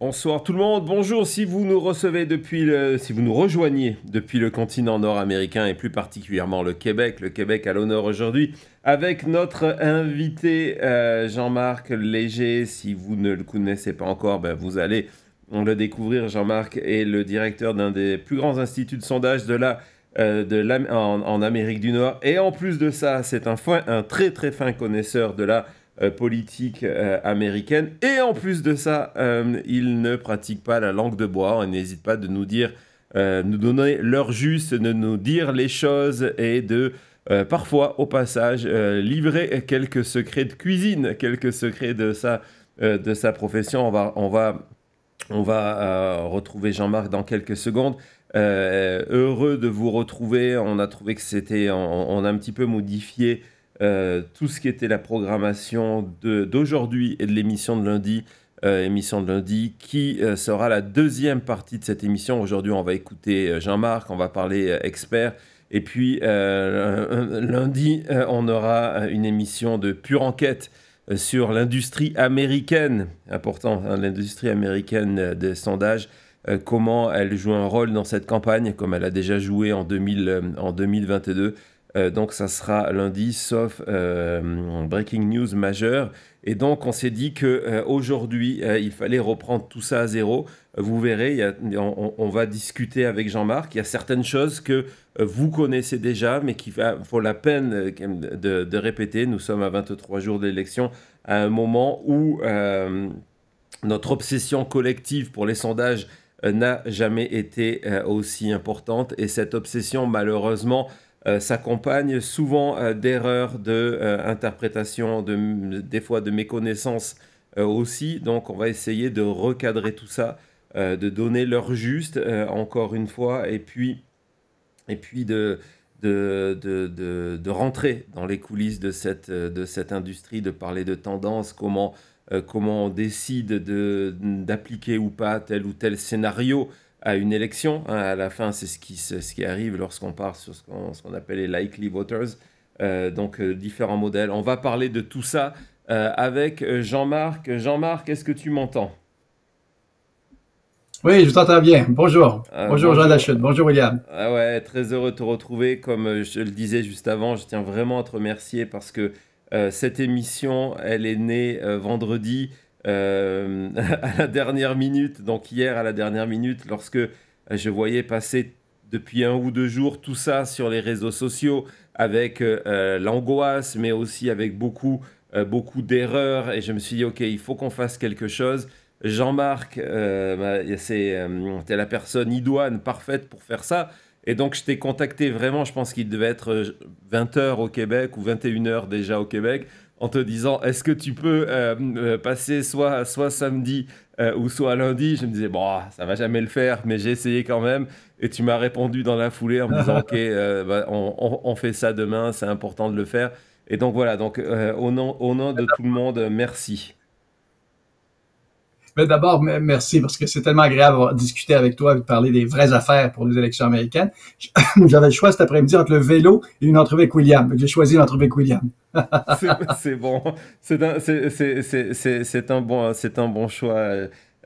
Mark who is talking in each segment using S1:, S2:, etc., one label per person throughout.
S1: Bonsoir tout le monde, bonjour si vous nous recevez si vous nous rejoignez depuis le continent nord-américain et plus particulièrement le Québec à l'honneur aujourd'hui avec notre invité Jean-Marc Léger. Si vous ne le connaissez pas encore, vous allez le découvrir. Jean-Marc est le directeur d'un des plus grands instituts de sondage en Amérique du Nord et en plus de ça, c'est un très très fin connaisseur de la politique américaine. Et en plus de ça, il ne pratique pas la langue de bois. On n'hésite pas de nous dire, nous donner l'heure juste, de nous dire les choses et de parfois, au passage, livrer quelques secrets de cuisine, quelques secrets de sa profession. On va retrouver Jean-Marc dans quelques secondes. Heureux de vous retrouver. On a trouvé que on a un petit peu modifié tout ce qui était la programmation d'aujourd'hui et de l'émission de lundi, qui sera la deuxième partie de cette émission. Aujourd'hui, on va écouter Jean-Marc, on va parler expert. Et puis, lundi, on aura une émission de pure enquête sur l'industrie américaine, important, hein, l'industrie américaine des sondages, comment elle joue un rôle dans cette campagne, comme elle a déjà joué en 2022. Donc ça sera lundi, sauf breaking news majeure. Et donc on s'est dit qu'aujourd'hui, il fallait reprendre tout ça à zéro. Vous verrez, on va discuter avec Jean-Marc. Il y a certaines choses que vous connaissez déjà, mais qu'il faut la peine de répéter. Nous sommes à 23 jours de l'élection, à un moment où notre obsession collective pour les sondages n'a jamais été aussi importante. Et cette obsession, malheureusement, s'accompagne souvent d'erreurs d'interprétation, des fois de méconnaissance aussi. Donc on va essayer de recadrer tout ça, de donner l'heure juste, encore une fois, et puis de rentrer dans les coulisses de cette industrie, de parler de tendance, comment on décide d'appliquer ou pas tel ou tel scénario à une élection. Hein, à la fin, c'est ce qui arrive lorsqu'on part sur ce qu'on appelle les likely voters. Donc, différents modèles. On va parler de tout ça avec Jean-Marc. Jean-Marc, est-ce que tu m'entends?
S2: Oui, je t'entends bien. Bonjour. Bonjour Jean
S1: Bonjour.
S2: Lachute. Bonjour William.
S1: Ah ouais, très heureux de te retrouver. Comme je le disais juste avant, je tiens vraiment à te remercier parce que cette émission, elle est née vendredi à la dernière minute, donc hier à la dernière minute, lorsque je voyais passer depuis 1 ou 2 jours tout ça sur les réseaux sociaux avec l'angoisse, mais aussi avec beaucoup d'erreurs. Et je me suis dit, OK, il faut qu'on fasse quelque chose. Jean-Marc, t'es la personne idoine parfaite pour faire ça. Et donc, je t'ai contacté vraiment, je pense qu'il devait être 20 heures au Québec ou 21 heures déjà au Québec, en te disant, est-ce que tu peux passer soit samedi ou soit lundi? Je me disais, bon, ça va jamais le faire, mais j'ai essayé quand même. Et tu m'as répondu dans la foulée en me disant, OK, on fait ça demain, c'est important de le faire. Et donc voilà, donc, au nom de tout le monde, merci.
S2: Mais d'abord, merci parce que c'est tellement agréable de discuter avec toi et de parler des vraies affaires pour les élections américaines. J'avais le choix cet après-midi entre le vélo et une entrevue avec William. J'ai choisi l'entrevue avec William.
S1: C'est bon, c'est un bon choix.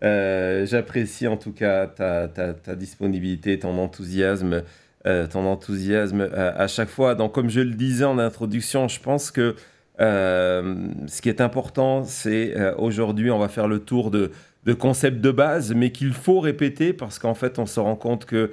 S1: J'apprécie en tout cas ta disponibilité, ton enthousiasme à chaque fois. Donc, comme je le disais en introduction, je pense que ce qui est important, c'est aujourd'hui, on va faire le tour de concepts de base, mais qu'il faut répéter parce qu'en fait, on se rend compte que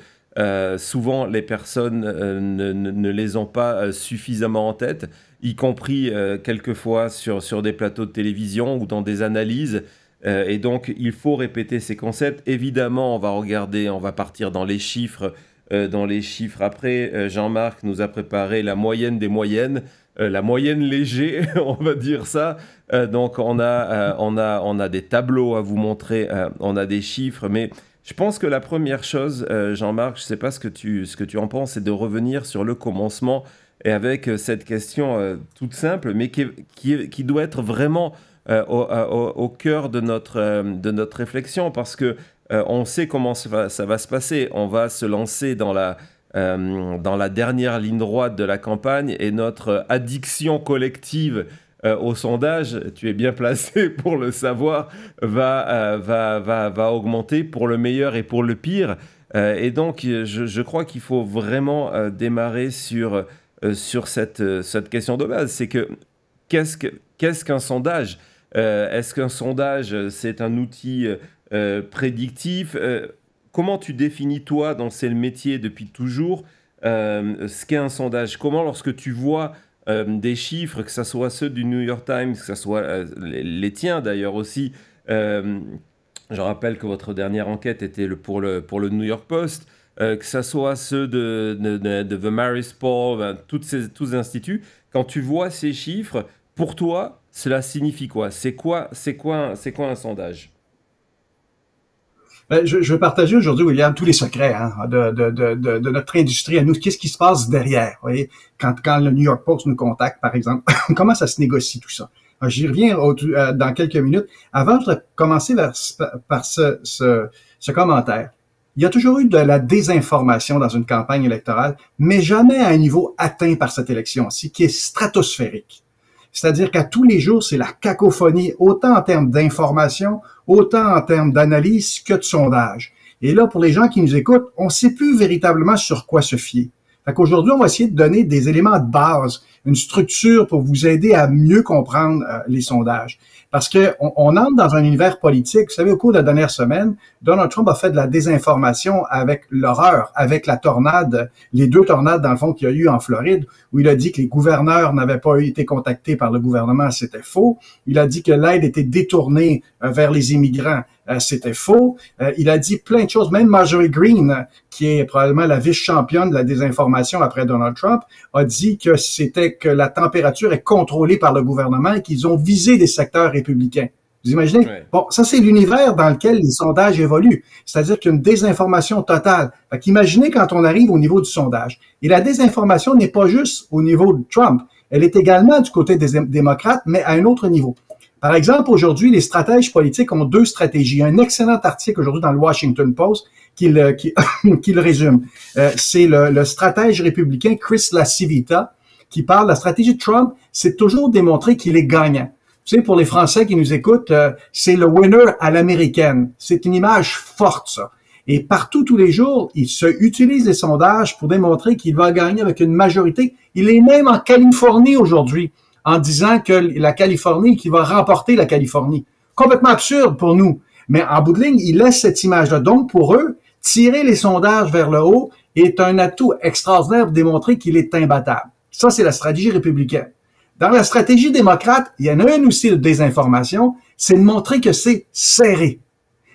S1: souvent les personnes ne les ont pas suffisamment en tête, y compris quelquefois sur des plateaux de télévision ou dans des analyses. Et donc, il faut répéter ces concepts. Évidemment, on va partir dans les chiffres. Après, Jean-Marc nous a préparé la moyenne des moyennes, la moyenne léger, on va dire ça. Donc, on a des tableaux à vous montrer, on a des chiffres, mais je pense que la première chose, Jean-Marc, je ne sais pas ce que tu en penses, c'est de revenir sur le commencement et avec cette question toute simple, mais qui doit être vraiment au cœur de notre réflexion, parce que on sait comment ça va se passer. On va se lancer dans la dernière ligne droite de la campagne et notre addiction collective au sondage, tu es bien placé pour le savoir, va augmenter pour le meilleur et pour le pire. Et donc, je crois qu'il faut vraiment démarrer sur cette question de base. C'est que qu'est-ce qu'un sondage? Est-ce qu'un sondage, c'est un outil prédictif? Comment tu définis, toi, dans ce métier depuis toujours, ce qu'est un sondage? Comment, lorsque tu vois des chiffres, que ce soit ceux du New York Times, que ce soit les tiens d'ailleurs aussi, je rappelle que votre dernière enquête était pour le New York Post, que ce soit ceux de The Marist Poll, tous ces instituts, quand tu vois ces chiffres, pour toi, cela signifie quoi? C'est quoi un sondage?
S2: Ben, je veux partager aujourd'hui, William, tous les secrets de notre industrie à nous. Qu'est-ce qui se passe derrière? Vous voyez, quand le New York Post nous contacte, par exemple, comment ça se négocie tout ça? Alors, j'y reviens dans quelques minutes. Avant, je voudrais commencer par ce commentaire. Il y a toujours eu de la désinformation dans une campagne électorale, mais jamais à un niveau atteint par cette élection-ci, qui est stratosphérique. C'est-à-dire qu'à tous les jours, c'est la cacophonie, autant en termes d'information, autant en termes d'analyse que de sondage. Et là, pour les gens qui nous écoutent, on ne sait plus véritablement sur quoi se fier. Fait qu'aujourd'hui, on va essayer de donner des éléments de base, une structure pour vous aider à mieux comprendre les sondages. Parce que on entre dans un univers politique. Vous savez, au cours de la dernière semaine, Donald Trump a fait de la désinformation avec l'horreur, avec la tornade, les 2 tornades, dans le fond, qu'il y a eu en Floride, où il a dit que les gouverneurs n'avaient pas été contactés par le gouvernement, c'était faux. Il a dit que l'aide était détournée vers les immigrants, c'était faux. Il a dit plein de choses. Même Marjorie Greene, qui est probablement la vice-championne de la désinformation après Donald Trump, a dit que c'était que la température est contrôlée par le gouvernement et qu'ils ont visé des secteurs républicains. Vous imaginez? Ouais. Bon, ça, c'est l'univers dans lequel les sondages évoluent. C'est-à-dire qu'il y a une désinformation totale. Fait qu'imaginez quand on arrive au niveau du sondage. Et la désinformation n'est pas juste au niveau de Trump. Elle est également du côté des démocrates, mais à un autre niveau. Par exemple, aujourd'hui, les stratèges politiques ont 2 stratégies. Il y a un excellent article aujourd'hui dans le Washington Post qui le résume. C'est le stratège républicain Chris LaCivita qui parle. La stratégie de Trump, c'est toujours démontrer qu'il est gagnant. Tu sais, pour les Français qui nous écoutent, c'est le winner à l'américaine. C'est une image forte, ça. Et partout, tous les jours, il se utilise les sondages pour démontrer qu'il va gagner avec une majorité. Il est même en Californie aujourd'hui, en disant que la Californie, qui va remporter la Californie. Complètement absurde pour nous. Mais en bout de ligne, il laisse cette image-là. Donc, pour eux, tirer les sondages vers le haut est un atout extraordinaire pour démontrer qu'il est imbattable. Ça, c'est la stratégie républicaine. Dans la stratégie démocrate, il y en a une aussi de désinformation, c'est de montrer que c'est serré.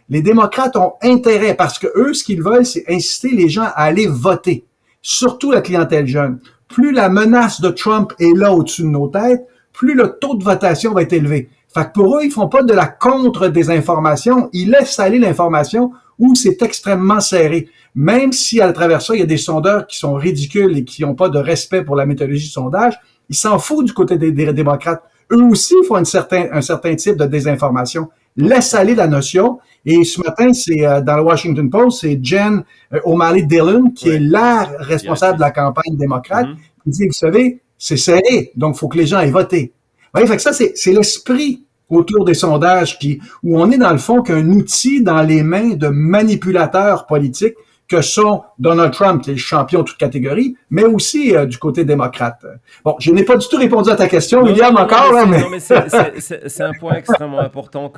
S2: Les démocrates ont intérêt parce que eux, ce qu'ils veulent, c'est inciter les gens à aller voter, surtout la clientèle jeune. Plus la menace de Trump est là au-dessus de nos têtes, plus le taux de votation va être élevé. Fait que pour eux, ils font pas de la contre-désinformation, ils laissent aller l'information où c'est extrêmement serré. Même si à travers ça, il y a des sondeurs qui sont ridicules et qui n'ont pas de respect pour la méthodologie du sondage, ils s'en foutent du côté des démocrates. Eux aussi font un certain type de désinformation. Laisse aller la notion. Et ce matin, c'est dans le Washington Post, c'est Jen O'Malley-Dillon, qui est la responsable de la campagne démocrate, qui dit, vous savez, c'est serré, donc il faut que les gens aient voté. Ouais, fait que ça, c'est l'esprit autour des sondages où on est dans le fond qu'un outil dans les mains de manipulateurs politiques que sont Donald Trump, qui est le champion de toute catégorie, mais aussi du côté démocrate. Bon, je n'ai pas du tout répondu à ta question, William, encore.
S1: Non, mais c'est un point extrêmement important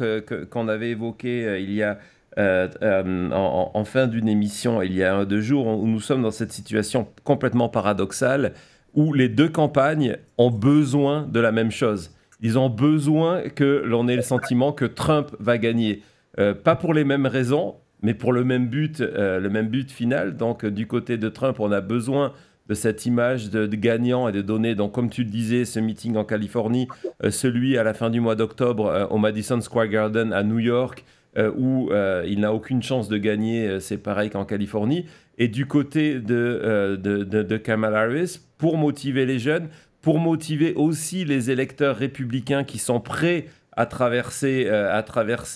S1: qu'on avait évoqué il y a en fin d'une émission, il y a 2 jours, où nous sommes dans cette situation complètement paradoxale, où les 2 campagnes ont besoin de la même chose. Ils ont besoin que l'on ait le sentiment que Trump va gagner. Pas pour les mêmes raisons, mais pour le même but final. Donc, du côté de Trump, on a besoin de cette image de gagnant et de donner, donc, comme tu le disais, ce meeting en Californie, celui à la fin du mois d'octobre au Madison Square Garden à New York, où il n'a aucune chance de gagner, c'est pareil qu'en Californie. Et du côté de Kamala Harris, pour motiver les jeunes, pour motiver aussi les électeurs républicains qui sont prêts à traverser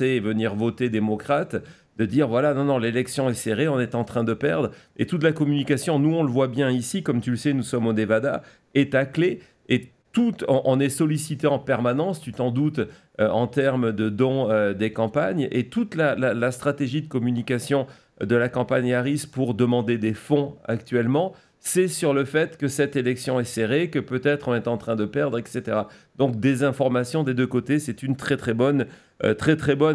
S1: et venir voter démocrate, de dire voilà, non, l'élection est serrée, on est en train de perdre. Et toute la communication, nous on le voit bien ici, comme tu le sais, nous sommes au Nevada, est à clé. Et on est sollicité en permanence, tu t'en doutes, en termes de dons des campagnes, et toute la stratégie de communication de la campagne Harris pour demander des fonds actuellement, c'est sur le fait que cette élection est serrée, que peut-être on est en train de perdre, etc. Donc des informations des deux côtés, c'est une très très bonne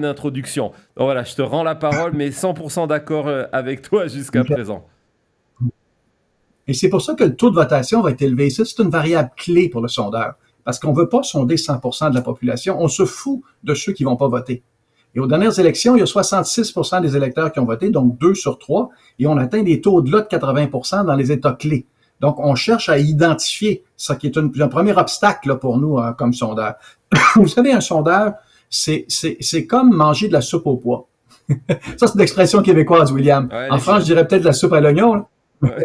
S1: introduction. Donc voilà, je te rends la parole, mais 100% d'accord avec toi jusqu'à présent.
S2: Et c'est pour ça que le taux de votation va être élevé. Ça, c'est une variable clé pour le sondeur. Parce qu'on ne veut pas sonder 100% de la population. On se fout de ceux qui ne vont pas voter. Et aux dernières élections, il y a 66% des électeurs qui ont voté, donc 2 sur 3, et on atteint des taux au-delà de 80% dans les États clés. Donc, on cherche à identifier ce qui est un premier obstacle là, pour nous comme sondeur. Vous savez, un sondeur, c'est comme manger de la soupe au pois. Ça, c'est une expression québécoise, William. Ouais, en France, je dirais peut-être de la soupe à l'oignon. Là. Ouais.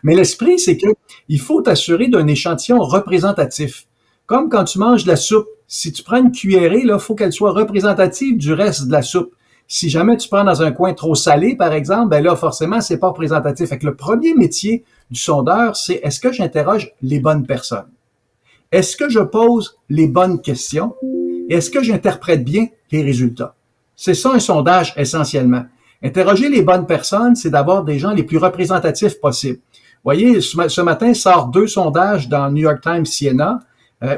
S2: Mais l'esprit, c'est que il faut t'assurer d'un échantillon représentatif. Comme quand tu manges de la soupe, si tu prends une cuillerée, là, faut qu'elle soit représentative du reste de la soupe. Si jamais tu prends dans un coin trop salé, par exemple, ben là, forcément, c'est pas représentatif. Fait que le premier métier du sondeur, c'est est-ce que j'interroge les bonnes personnes? Est-ce que je pose les bonnes questions? Et est-ce que j'interprète bien les résultats? C'est ça un sondage essentiellement. Interroger les bonnes personnes, c'est d'avoir des gens les plus représentatifs possibles. Vous voyez, ce matin sort 2 sondages dans New York Times Siena,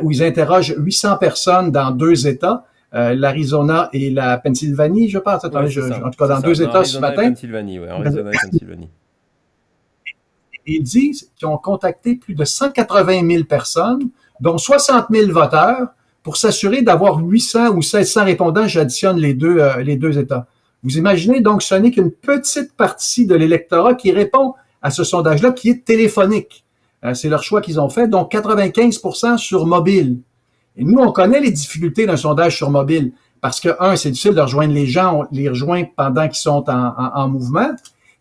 S2: où ils interrogent 800 personnes dans 2 États, l'Arizona et la Pennsylvanie, je pense. En tout cas, dans 2 États ce matin.
S1: Pennsylvanie, oui, Arizona et Pennsylvanie.
S2: Ils disent qu'ils ont contacté plus de 180 000 personnes, dont 60 000 voteurs, pour s'assurer d'avoir 800 ou 1600 répondants. J'additionne les deux États. Vous imaginez donc, ce n'est qu'une petite partie de l'électorat qui répond à ce sondage-là, qui est téléphonique. C'est leur choix qu'ils ont fait, donc 95% sur mobile. Et nous, on connaît les difficultés d'un sondage sur mobile, parce que, c'est difficile de rejoindre les gens, on les rejoint pendant qu'ils sont en mouvement.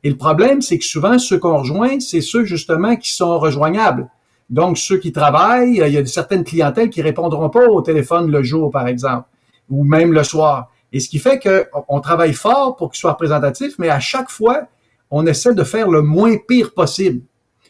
S2: Et le problème, c'est que souvent, ceux qu'on rejoint, c'est ceux, justement, qui sont rejoignables. Donc, ceux qui travaillent, il y a certaines clientèles qui répondront pas au téléphone le jour, par exemple, ou même le soir. Et ce qui fait qu'on travaille fort pour qu'il soit représentatif, mais à chaque fois, on essaie de faire le moins pire possible.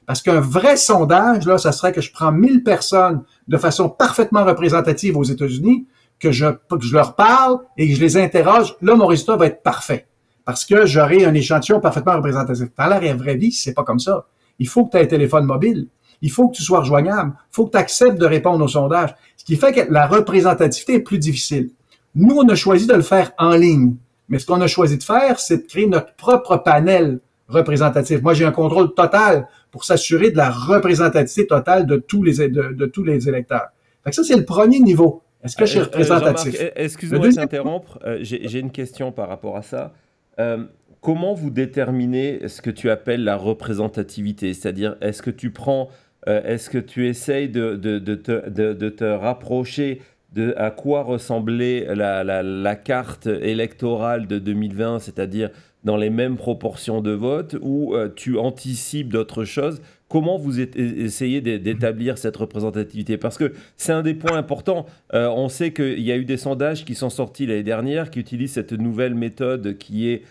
S2: Parce qu'un vrai sondage, là, ça serait que je prends 1000 personnes de façon parfaitement représentative aux États-Unis, que je leur parle et que je les interroge. Là, mon résultat va être parfait. Parce que j'aurai un échantillon parfaitement représentatif. Dans la vraie vie, c'est pas comme ça. Il faut que tu aies un téléphone mobile. Il faut que tu sois rejoignable. Il faut que tu acceptes de répondre au sondage. Ce qui fait que la représentativité est plus difficile. Nous, on a choisi de le faire en ligne. Mais ce qu'on a choisi de faire, c'est de créer notre propre panel représentatif. Moi, j'ai un contrôle total pour s'assurer de la représentativité totale de tous les électeurs. Fait que ça, c'est le premier niveau. Est-ce que je suis représentatif?
S1: Excuse-moi de t'interrompre. J'ai une question par rapport à ça. Comment vous déterminez ce que tu appelles la représentativité? C'est-à-dire, est-ce que tu essayes de te rapprocher de à quoi ressemblait la carte électorale de 2020, c'est-à-dire dans les mêmes proportions de vote, ou tu anticipes d'autres choses? Comment vous essayez d'établir cette représentativité? Parce que c'est un des points importants. On sait qu'il y a eu des sondages qui sont sortis l'année dernière qui utilisent cette nouvelle méthode qui est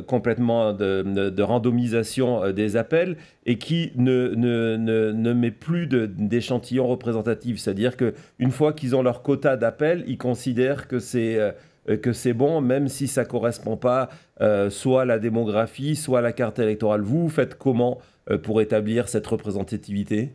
S1: complètement de randomisation des appels et qui ne met plus d'échantillons représentatifs. C'est-à-dire qu'une fois qu'ils ont leur quota d'appels, ils considèrent que c'est bon, même si ça ne correspond pas soit à la démographie, soit à la carte électorale. Vous faites comment pour établir cette représentativité?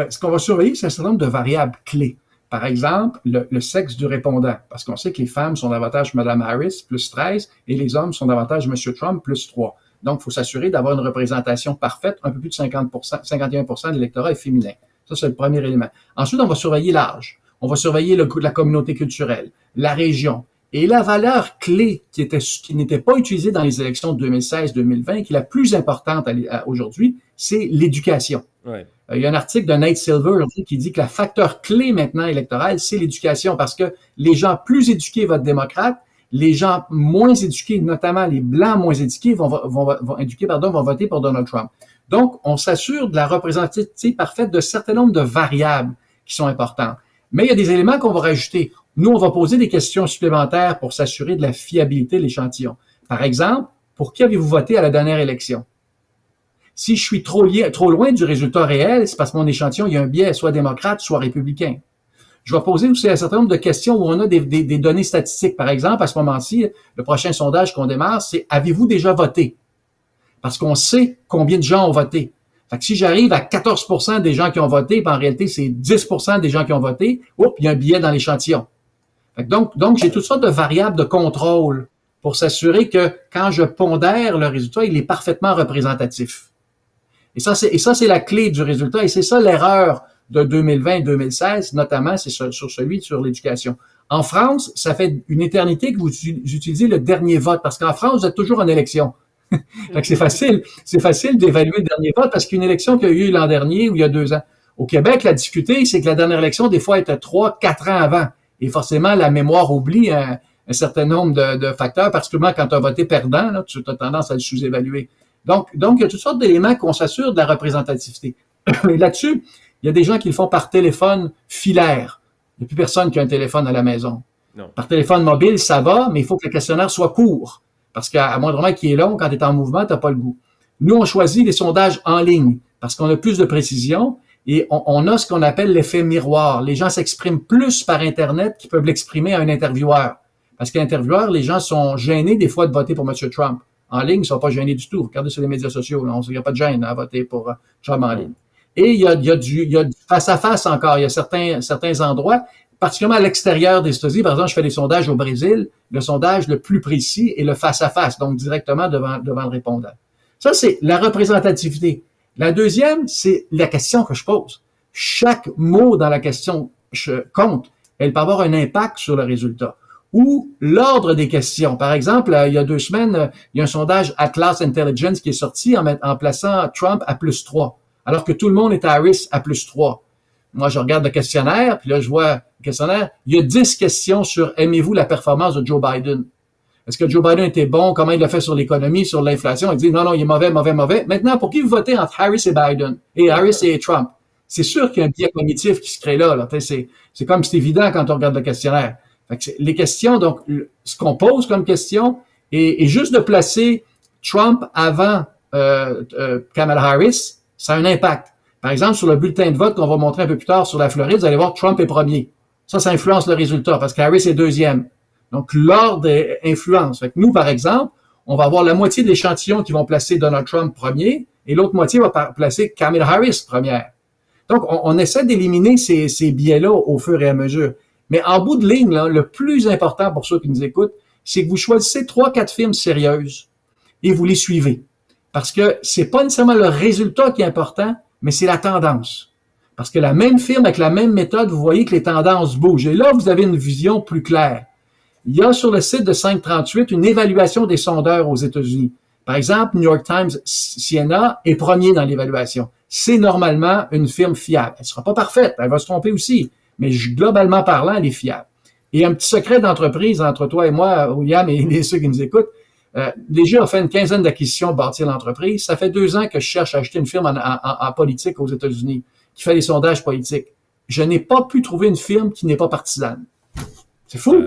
S2: Ce qu'on va surveiller, c'est un certain nombre de variables clés. Par exemple, le sexe du répondant, parce qu'on sait que les femmes sont davantage Mme Harris, plus 13, et les hommes sont davantage M. Trump, plus 3. Donc, il faut s'assurer d'avoir une représentation parfaite. Un peu plus de 51% de l'électorat est féminin. Ça, c'est le premier élément. Ensuite, on va surveiller l'âge. On va surveiller la communauté culturelle, la région. Et la valeur clé qui n'était pas utilisée dans les élections de 2016-2020, qui est la plus importante aujourd'hui, c'est l'éducation. Ouais. Il y a un article de Nate Silver qui dit que le facteur clé maintenant électoral, c'est l'éducation, parce que les gens plus éduqués votent démocrate, les gens moins éduqués, notamment les blancs moins éduqués, vont voter pour Donald Trump. Donc, on s'assure de la représentativité parfaite de certain nombre de variables qui sont importantes. Mais il y a des éléments qu'on va rajouter. Nous, on va poser des questions supplémentaires pour s'assurer de la fiabilité de l'échantillon. Par exemple, pour qui avez-vous voté à la dernière élection? Si je suis trop loin du résultat réel, c'est parce que mon échantillon, il y a un biais, soit démocrate, soit républicain. Je vais poser aussi un certain nombre de questions où on a des données statistiques. Par exemple, à ce moment-ci, le prochain sondage qu'on démarre, c'est « Avez-vous déjà voté? » Parce qu'on sait combien de gens ont voté. Fait que si j'arrive à 14% des gens qui ont voté, puis en réalité, c'est 10% des gens qui ont voté, oups, il y a un biais dans l'échantillon. Donc, j'ai toutes sortes de variables de contrôle pour s'assurer que quand je pondère le résultat, il est parfaitement représentatif. Et ça, c'est la clé du résultat. Et c'est ça l'erreur de 2020-2016, notamment, c'est sur celui sur l'éducation. En France, ça fait une éternité que vous utilisez le dernier vote, parce qu'en France, vous êtes toujours en élection. Fait que c'est facile d'évaluer le dernier vote, parce qu'une élection qu'il y a eu l'an dernier ou il y a 2 ans. Au Québec, la difficulté, c'est que la dernière élection, des fois, était 3-4 ans avant. Et forcément, la mémoire oublie un certain nombre de facteurs, particulièrement quand tu as voté perdant, là, tu as tendance à le sous-évaluer. Donc, il y a toutes sortes d'éléments qu'on s'assure de la représentativité. Et là-dessus, il y a des gens qui le font par téléphone filaire. Il n'y a plus personne qui a un téléphone à la maison. Non. Par téléphone mobile, ça va, mais il faut que le questionnaire soit court. Parce qu'à moindrement qu'il est long, quand tu es en mouvement, tu n'as pas le goût. Nous, on choisit les sondages en ligne parce qu'on a plus de précision et on a ce qu'on appelle l'effet miroir. Les gens s'expriment plus par Internet qu'ils peuvent l'exprimer à un intervieweur. Parce qu'à l'intervieweur, les gens sont gênés des fois de voter pour M. Trump. En ligne, ils ne sont pas gênés du tout. Regardez sur les médias sociaux, il n'y a pas de gêne à voter pour Trump en ligne. Et il y a du face-à-face encore. Il y a certains endroits, particulièrement à l'extérieur des États-Unis. Par exemple, je fais des sondages au Brésil. Le sondage le plus précis est le face-à-face, donc directement devant le répondant. Ça, c'est la représentativité. La deuxième, c'est la question que je pose. Chaque mot dans la question compte. Elle peut avoir un impact sur le résultat. Ou l'ordre des questions. Par exemple, il y a 2 semaines, il y a un sondage Atlas Intelligence qui est sorti en plaçant Trump à +3, alors que tout le monde est à Harris à +3. Moi, je regarde le questionnaire, puis là, je vois le questionnaire. Il y a 10 questions sur « Aimez-vous la performance de Joe Biden? » Est-ce que Joe Biden était bon? Comment il l'a fait sur l'économie, sur l'inflation? Il dit « Non, il est mauvais, mauvais, mauvais. » Maintenant, pour qui vous votez entre Harris et Biden? Et Harris et Trump? C'est sûr qu'il y a un biais cognitif qui se crée là. C'est comme c'est évident quand on regarde le questionnaire. Fait que les questions, donc, ce qu'on pose comme question, et juste de placer Trump avant Kamala Harris, ça a un impact. Par exemple, sur le bulletin de vote qu'on va montrer un peu plus tard sur la Floride, vous allez voir que Trump est premier. Ça influence le résultat parce qu'Harris est deuxième. Donc, l'ordre influence. Fait que nous, par exemple, on va avoir la moitié de l'échantillon qui vont placer Donald Trump premier et l'autre moitié va placer Kamala Harris première. Donc, on essaie d'éliminer ces biais-là au fur et à mesure. Mais en bout de ligne, là, le plus important pour ceux qui nous écoutent, c'est que vous choisissez 3-4 firmes sérieuses et vous les suivez. Parce que c'est pas nécessairement le résultat qui est important, mais c'est la tendance. Parce que la même firme, avec la même méthode, vous voyez que les tendances bougent. Et là, vous avez une vision plus claire. Il y a sur le site de 538 une évaluation des sondeurs aux États-Unis. Par exemple, New York Times Siena est premier dans l'évaluation. C'est normalement une firme fiable. Elle ne sera pas parfaite, elle va se tromper aussi. Mais globalement parlant, elle est fiable. Et un petit secret d'entreprise entre toi et moi, William, et ceux qui nous écoutent, Léger a fait une quinzaine d'acquisitions pour bâtir l'entreprise. Ça fait 2 ans que je cherche à acheter une firme en politique aux États-Unis, qui fait des sondages politiques. Je n'ai pas pu trouver une firme qui n'est pas partisane. C'est fou.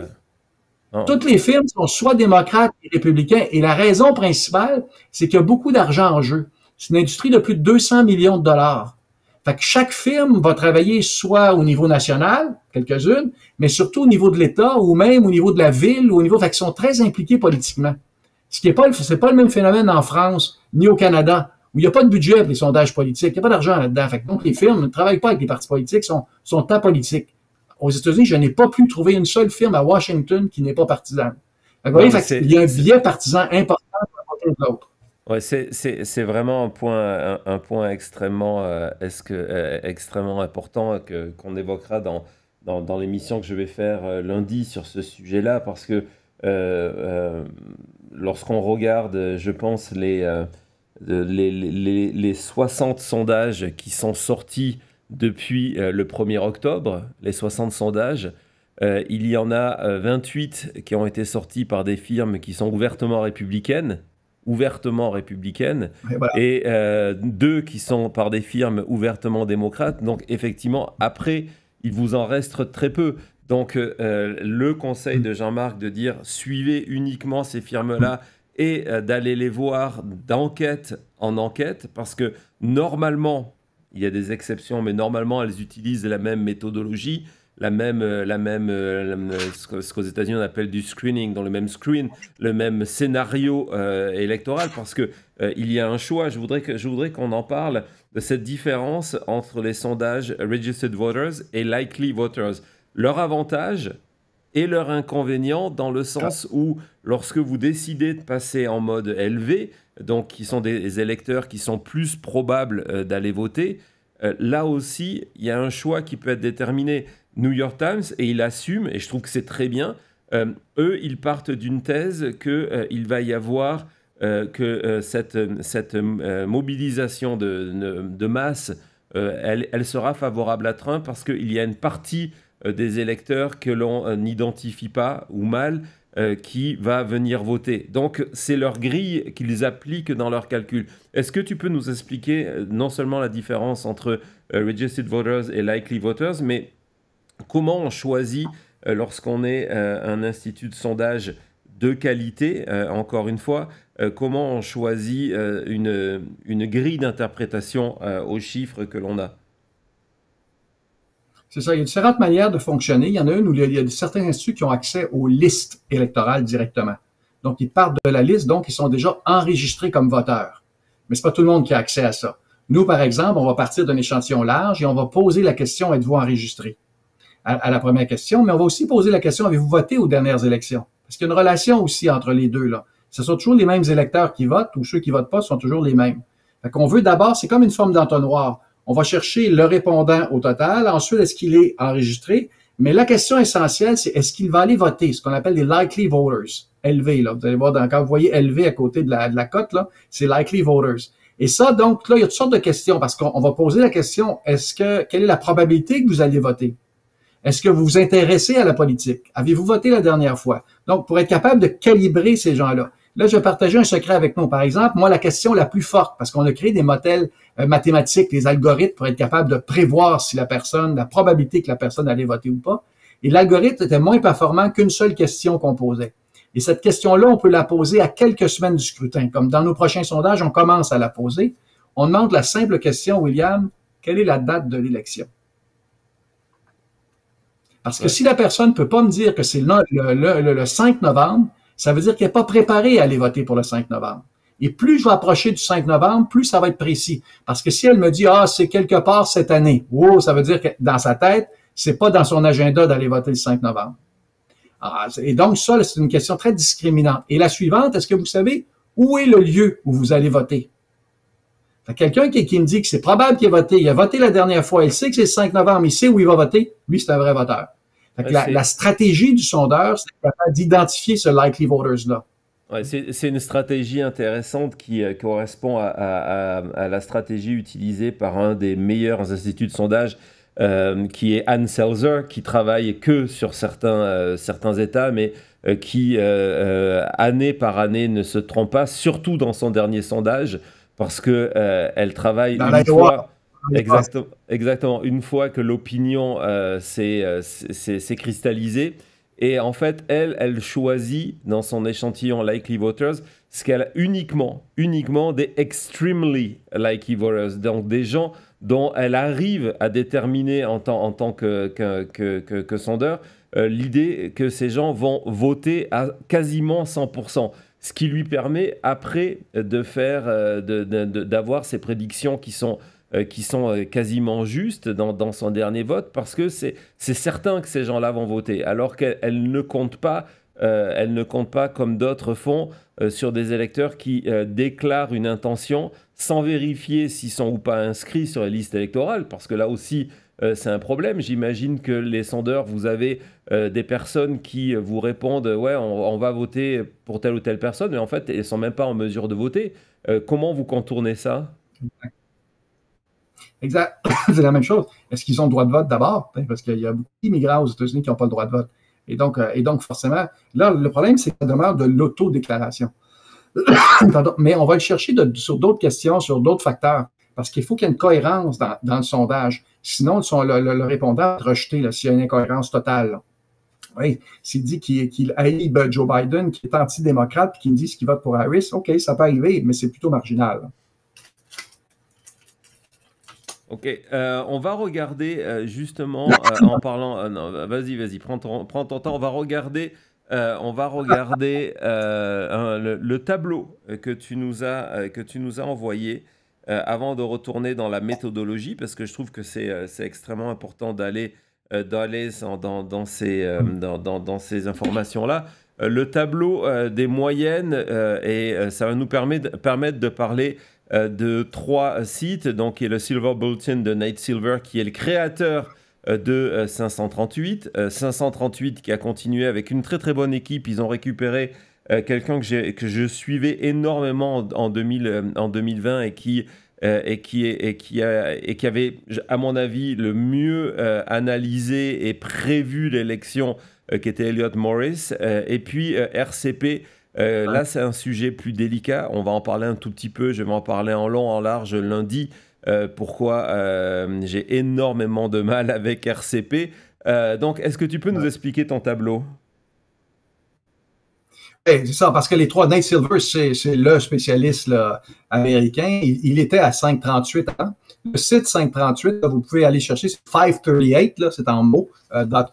S2: Toutes les firmes sont soit démocrates et républicains. Et la raison principale, c'est qu'il y a beaucoup d'argent en jeu. C'est une industrie de plus de 200 millions de dollars. Fait que chaque firme va travailler soit au niveau national, quelques-unes, mais surtout au niveau de l'État ou même au niveau de la ville, ou au niveau, fait qu'ils sont très impliqués politiquement. Ce qui est pas, c'est pas le même phénomène en France, ni au Canada, où il n'y a pas de budget pour les sondages politiques, il n'y a pas d'argent là-dedans. Fait que donc les firmes ne travaillent pas avec les partis politiques, sont apolitiques. Aux États-Unis, je n'ai pas pu trouver une seule firme à Washington qui n'est pas partisane. Fait que, vous voyez, il y a un biais partisan important d'un côté ou de l'autre.
S1: Ouais, c'est vraiment un point extrêmement, extrêmement important qu'on évoquera dans l'émission que je vais faire lundi sur ce sujet-là, parce que lorsqu'on regarde, je pense, les 60 sondages qui sont sortis depuis le 1er octobre, les 60 sondages, il y en a 28 qui ont été sortis par des firmes qui sont ouvertement républicaines, et 2 qui sont par des firmes ouvertement démocrates. Donc effectivement, après, il vous en reste très peu. Donc le conseil de Jean-Marc de dire suivez uniquement ces firmes-là et d'aller les voir d'enquête en enquête, parce que normalement, il y a des exceptions, mais normalement, elles utilisent la même méthodologie, ce qu'aux États-Unis on appelle du screening, dans le même screen, le même scénario électoral, parce que il y a un choix. Je voudrais qu'on en parle de cette différence entre les sondages Registered Voters et Likely Voters. Leur avantage et leur inconvénient dans le sens où lorsque vous décidez de passer en mode LV, donc qui sont des électeurs qui sont plus probables d'aller voter, là aussi, il y a un choix qui peut être déterminé. New York Times, et il assume, et je trouve que c'est très bien, eux, ils partent d'une thèse qu'il va y avoir cette mobilisation de masse, elle sera favorable à Trump parce qu'il y a une partie des électeurs que l'on n'identifie pas ou mal qui va venir voter. Donc, c'est leur grille qu'ils appliquent dans leurs calculs. Est-ce que tu peux nous expliquer non seulement la différence entre Registered Voters et Likely Voters, mais comment on choisit, lorsqu'on est un institut de sondage de qualité, encore une fois, comment on choisit une grille d'interprétation aux chiffres que l'on a?
S2: C'est ça, il y a différentes manières de fonctionner. Il y en a une où il y a certains instituts qui ont accès aux listes électorales directement. Donc, ils partent de la liste, donc ils sont déjà enregistrés comme voteurs. Mais c'est pas tout le monde qui a accès à ça. Nous, par exemple, on va partir d'un échantillon large et on va poser la question, êtes-vous enregistré? À la première question, mais on va aussi poser la question, avez-vous voté aux dernières élections? Parce qu'il y a une relation aussi entre les deux, là. Ce sont toujours les mêmes électeurs qui votent ou ceux qui votent pas sont toujours les mêmes. Fait qu'on veut d'abord, c'est comme une forme d'entonnoir. On va chercher le répondant au total. Ensuite, est-ce qu'il est enregistré? Mais la question essentielle, c'est est-ce qu'il va aller voter? Ce qu'on appelle les likely voters. LV, là. Vous allez voir, quand vous voyez LV à côté de la cote, là, c'est likely voters. Et ça, donc, là, il y a toutes sortes de questions parce qu'on va poser la question, quelle est la probabilité que vous allez voter? Est-ce que vous vous intéressez à la politique? Avez-vous voté la dernière fois? Donc, pour être capable de calibrer ces gens-là. Là, je vais partager un secret avec nous. Par exemple, moi, la question la plus forte, parce qu'on a créé des modèles mathématiques, des algorithmes pour être capable de prévoir si la probabilité que la personne allait voter ou pas. Et l'algorithme était moins performant qu'une seule question qu'on posait. Et cette question-là, on peut la poser à quelques semaines du scrutin. Comme dans nos prochains sondages, on commence à la poser. On demande la simple question, William, quelle est la date de l'élection? Parce que si la personne ne peut pas me dire que c'est le 5 novembre, ça veut dire qu'elle n'est pas préparée à aller voter pour le 5 novembre. Et plus je vais approcher du 5 novembre, plus ça va être précis. Parce que si elle me dit, c'est quelque part cette année, ça veut dire que dans sa tête, c'est pas dans son agenda d'aller voter le 5 novembre. Et donc, ça, c'est une question très discriminante. Et la suivante, est-ce que vous savez où est le lieu où vous allez voter? Quelqu'un qui me dit que c'est probable qu'il ait voté, il a voté la dernière fois, il sait que c'est le 5 novembre, il sait où il va voter, lui, c'est un vrai voteur. La stratégie du sondeur, c'est d'identifier ce likely voters-là.
S1: Ouais, c'est une stratégie intéressante qui correspond à la stratégie utilisée par un des meilleurs instituts de sondage, qui est Ann Selzer, qui travaille que sur certains États, mais qui, année par année, ne se trompe pas, surtout dans son dernier sondage, parce que elle travaille une fois. Exactement, une fois que l'opinion s'est cristallisée. Et en fait, elle choisit dans son échantillon Likely Voters ce qu'elle a uniquement des extremely likely voters, donc des gens dont elle arrive à déterminer en tant que sondeur l'idée que ces gens vont voter à quasiment 100%. Ce qui lui permet après d'avoir ces prédictions qui sont quasiment justes dans son dernier vote, parce que c'est certain que ces gens-là vont voter, alors qu'elle ne compte pas, comme d'autres font, sur des électeurs qui déclarent une intention sans vérifier s'ils sont ou pas inscrits sur les listes électorales, parce que là aussi, c'est un problème. J'imagine que les sondeurs, vous avez des personnes qui vous répondent « Ouais, on va voter pour telle ou telle personne », mais en fait, elles ne sont même pas en mesure de voter. Comment vous contournez ça?
S2: Exact. C'est la même chose. Est-ce qu'ils ont le droit de vote d'abord? Parce qu'il y a beaucoup d'immigrants aux États-Unis qui n'ont pas le droit de vote. Et donc, forcément, là, le problème, c'est que ça demeure de l'autodéclaration. Mais on va le chercher sur d'autres questions, sur d'autres facteurs, parce qu'il faut qu'il y ait une cohérence dans le sondage. Sinon, le répondant va rejeter s'il y a une incohérence totale. Oui, s'il dit qu'il haït Joe Biden, qui est antidémocrate, puis qu'il me dit qu'il vote pour Harris, OK, ça peut arriver, mais c'est plutôt marginal.
S1: Ok, on va regarder justement en parlant. Non, vas-y, prends ton temps. On va regarder le tableau que tu nous as envoyé avant de retourner dans la méthodologie, parce que je trouve que c'est extrêmement important d'aller dans ces informations-là. Le tableau des moyennes et ça va nous permettre de parler de 3 sites, donc qui est le Silver Bulletin de Nate Silver, qui est le créateur de 538. 538 qui a continué avec une très très bonne équipe. Ils ont récupéré quelqu'un que je suivais énormément en 2020 et qui avait, à mon avis, le mieux analysé et prévu l'élection qui était Elliot Morris. Et puis RCP. Là, c'est un sujet plus délicat. On va en parler un tout petit peu. Je vais en parler en long, en large lundi. Pourquoi j'ai énormément de mal avec RCP. Donc, est-ce que tu peux nous expliquer ton tableau?
S2: C'est ça, parce que les trois, Nate Silver, c'est le spécialiste là, américain. Il était à 538 ans. Le site 538, là, vous pouvez aller chercher, c'est 538, là, c'est en mots,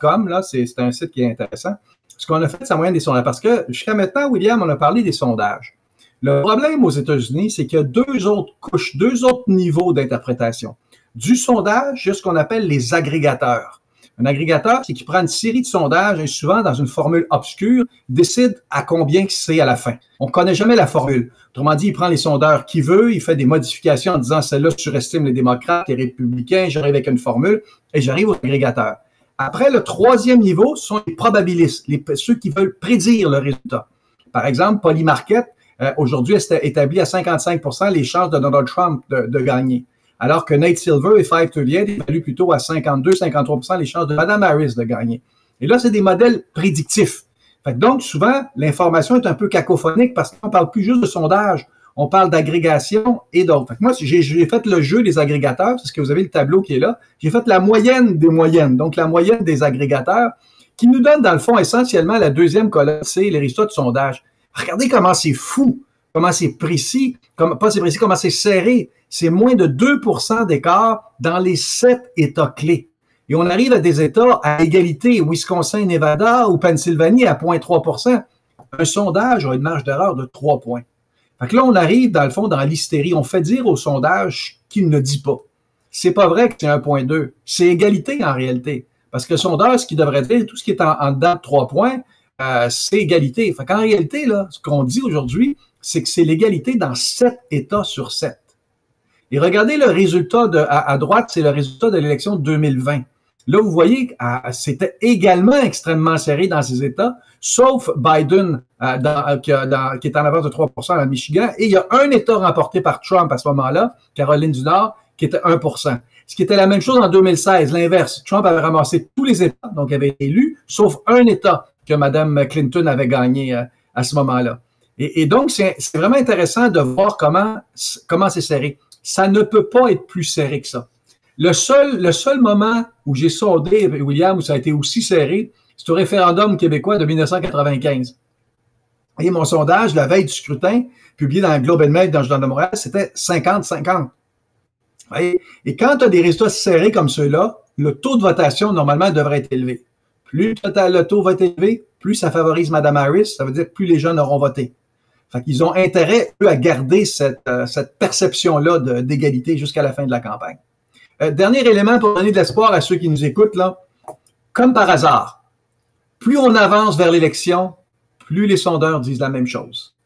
S2: .com, là, c'est un site qui est intéressant. Ce qu'on a fait, c'est la moyenne des sondages. Parce que jusqu'à maintenant, William, on a parlé des sondages. Le problème aux États-Unis, c'est qu'il y a 2 autres couches, 2 autres niveaux d'interprétation. Du sondage, il y a ce qu'on appelle les agrégateurs. Un agrégateur, c'est qui prend une série de sondages et souvent, dans une formule obscure, décide à combien c'est à la fin. On ne connaît jamais la formule. Autrement dit, il prend les sondeurs qu'il veut, il fait des modifications en disant celle-là surestime les démocrates, les républicains, j'arrive avec une formule et j'arrive aux agrégateurs. Après, le 3e niveau sont les probabilistes, ceux qui veulent prédire le résultat. Par exemple, Polymarket, aujourd'hui, établit à 55% les chances de Donald Trump de gagner. Alors que Nate Silver et 538 évaluent plutôt à 52-53% les chances de Mme Harris de gagner. Et là, c'est des modèles prédictifs. Donc, souvent, l'information est un peu cacophonique parce qu'on ne parle plus juste de sondage, on parle d'agrégation et d'autres. Moi, j'ai fait le jeu des agrégateurs, c'est ce que vous avez le tableau qui est là. J'ai fait la moyenne des moyennes, donc la moyenne des agrégateurs, qui nous donne, dans le fond, essentiellement la 2e colonne, c'est les résultats de sondage. Regardez comment c'est fou, comment c'est précis, comment c'est serré. C'est moins de 2% d'écart dans les 7 États clés. Et on arrive à des États à égalité, Wisconsin, Nevada ou Pennsylvanie à 0,3%. Un sondage a une marge d'erreur de 3 points. Fait que là, on arrive, dans le fond, dans l'hystérie. On fait dire au sondage qu'il ne dit pas. C'est pas vrai que c'est 1,2. C'est égalité en réalité. Parce que le sondage, ce qu'il devrait dire, tout ce qui est en dedans de 3 points, c'est égalité. Fait qu'en réalité, là, ce qu'on dit aujourd'hui, c'est que c'est l'égalité dans 7 États sur 7. Et regardez le résultat à droite, c'est le résultat de l'élection de 2020. Là, vous voyez, c'était également extrêmement serré dans ces États, sauf Biden, qui est en avance de 3% à Michigan. Et il y a un État remporté par Trump à ce moment-là, Caroline du Nord, qui était 1%. Ce qui était la même chose en 2016, l'inverse. Trump avait ramassé tous les États, donc avait été élu, sauf un État que Mme Clinton avait gagné à ce moment-là. Et donc, c'est vraiment intéressant de voir comment c'est serré. Ça ne peut pas être plus serré que ça. Le seul moment où j'ai sondé, William, où ça a été aussi serré, c'est au référendum québécois de 1995. Et mon sondage, la veille du scrutin, publié dans le Globe and Mail dans le Journal de Montréal, c'était 50-50. Et quand tu as des résultats serrés comme ceux-là, le taux de votation, normalement, devrait être élevé. Plus le taux va être élevé, plus ça favorise Mme Harris, ça veut dire que plus les jeunes auront voté. Fait qu'ils ont intérêt, eux, à garder cette perception-là d'égalité jusqu'à la fin de la campagne. Dernier élément pour donner de l'espoir à ceux qui nous écoutent, là, comme par hasard, plus on avance vers l'élection, plus les sondeurs disent la même chose.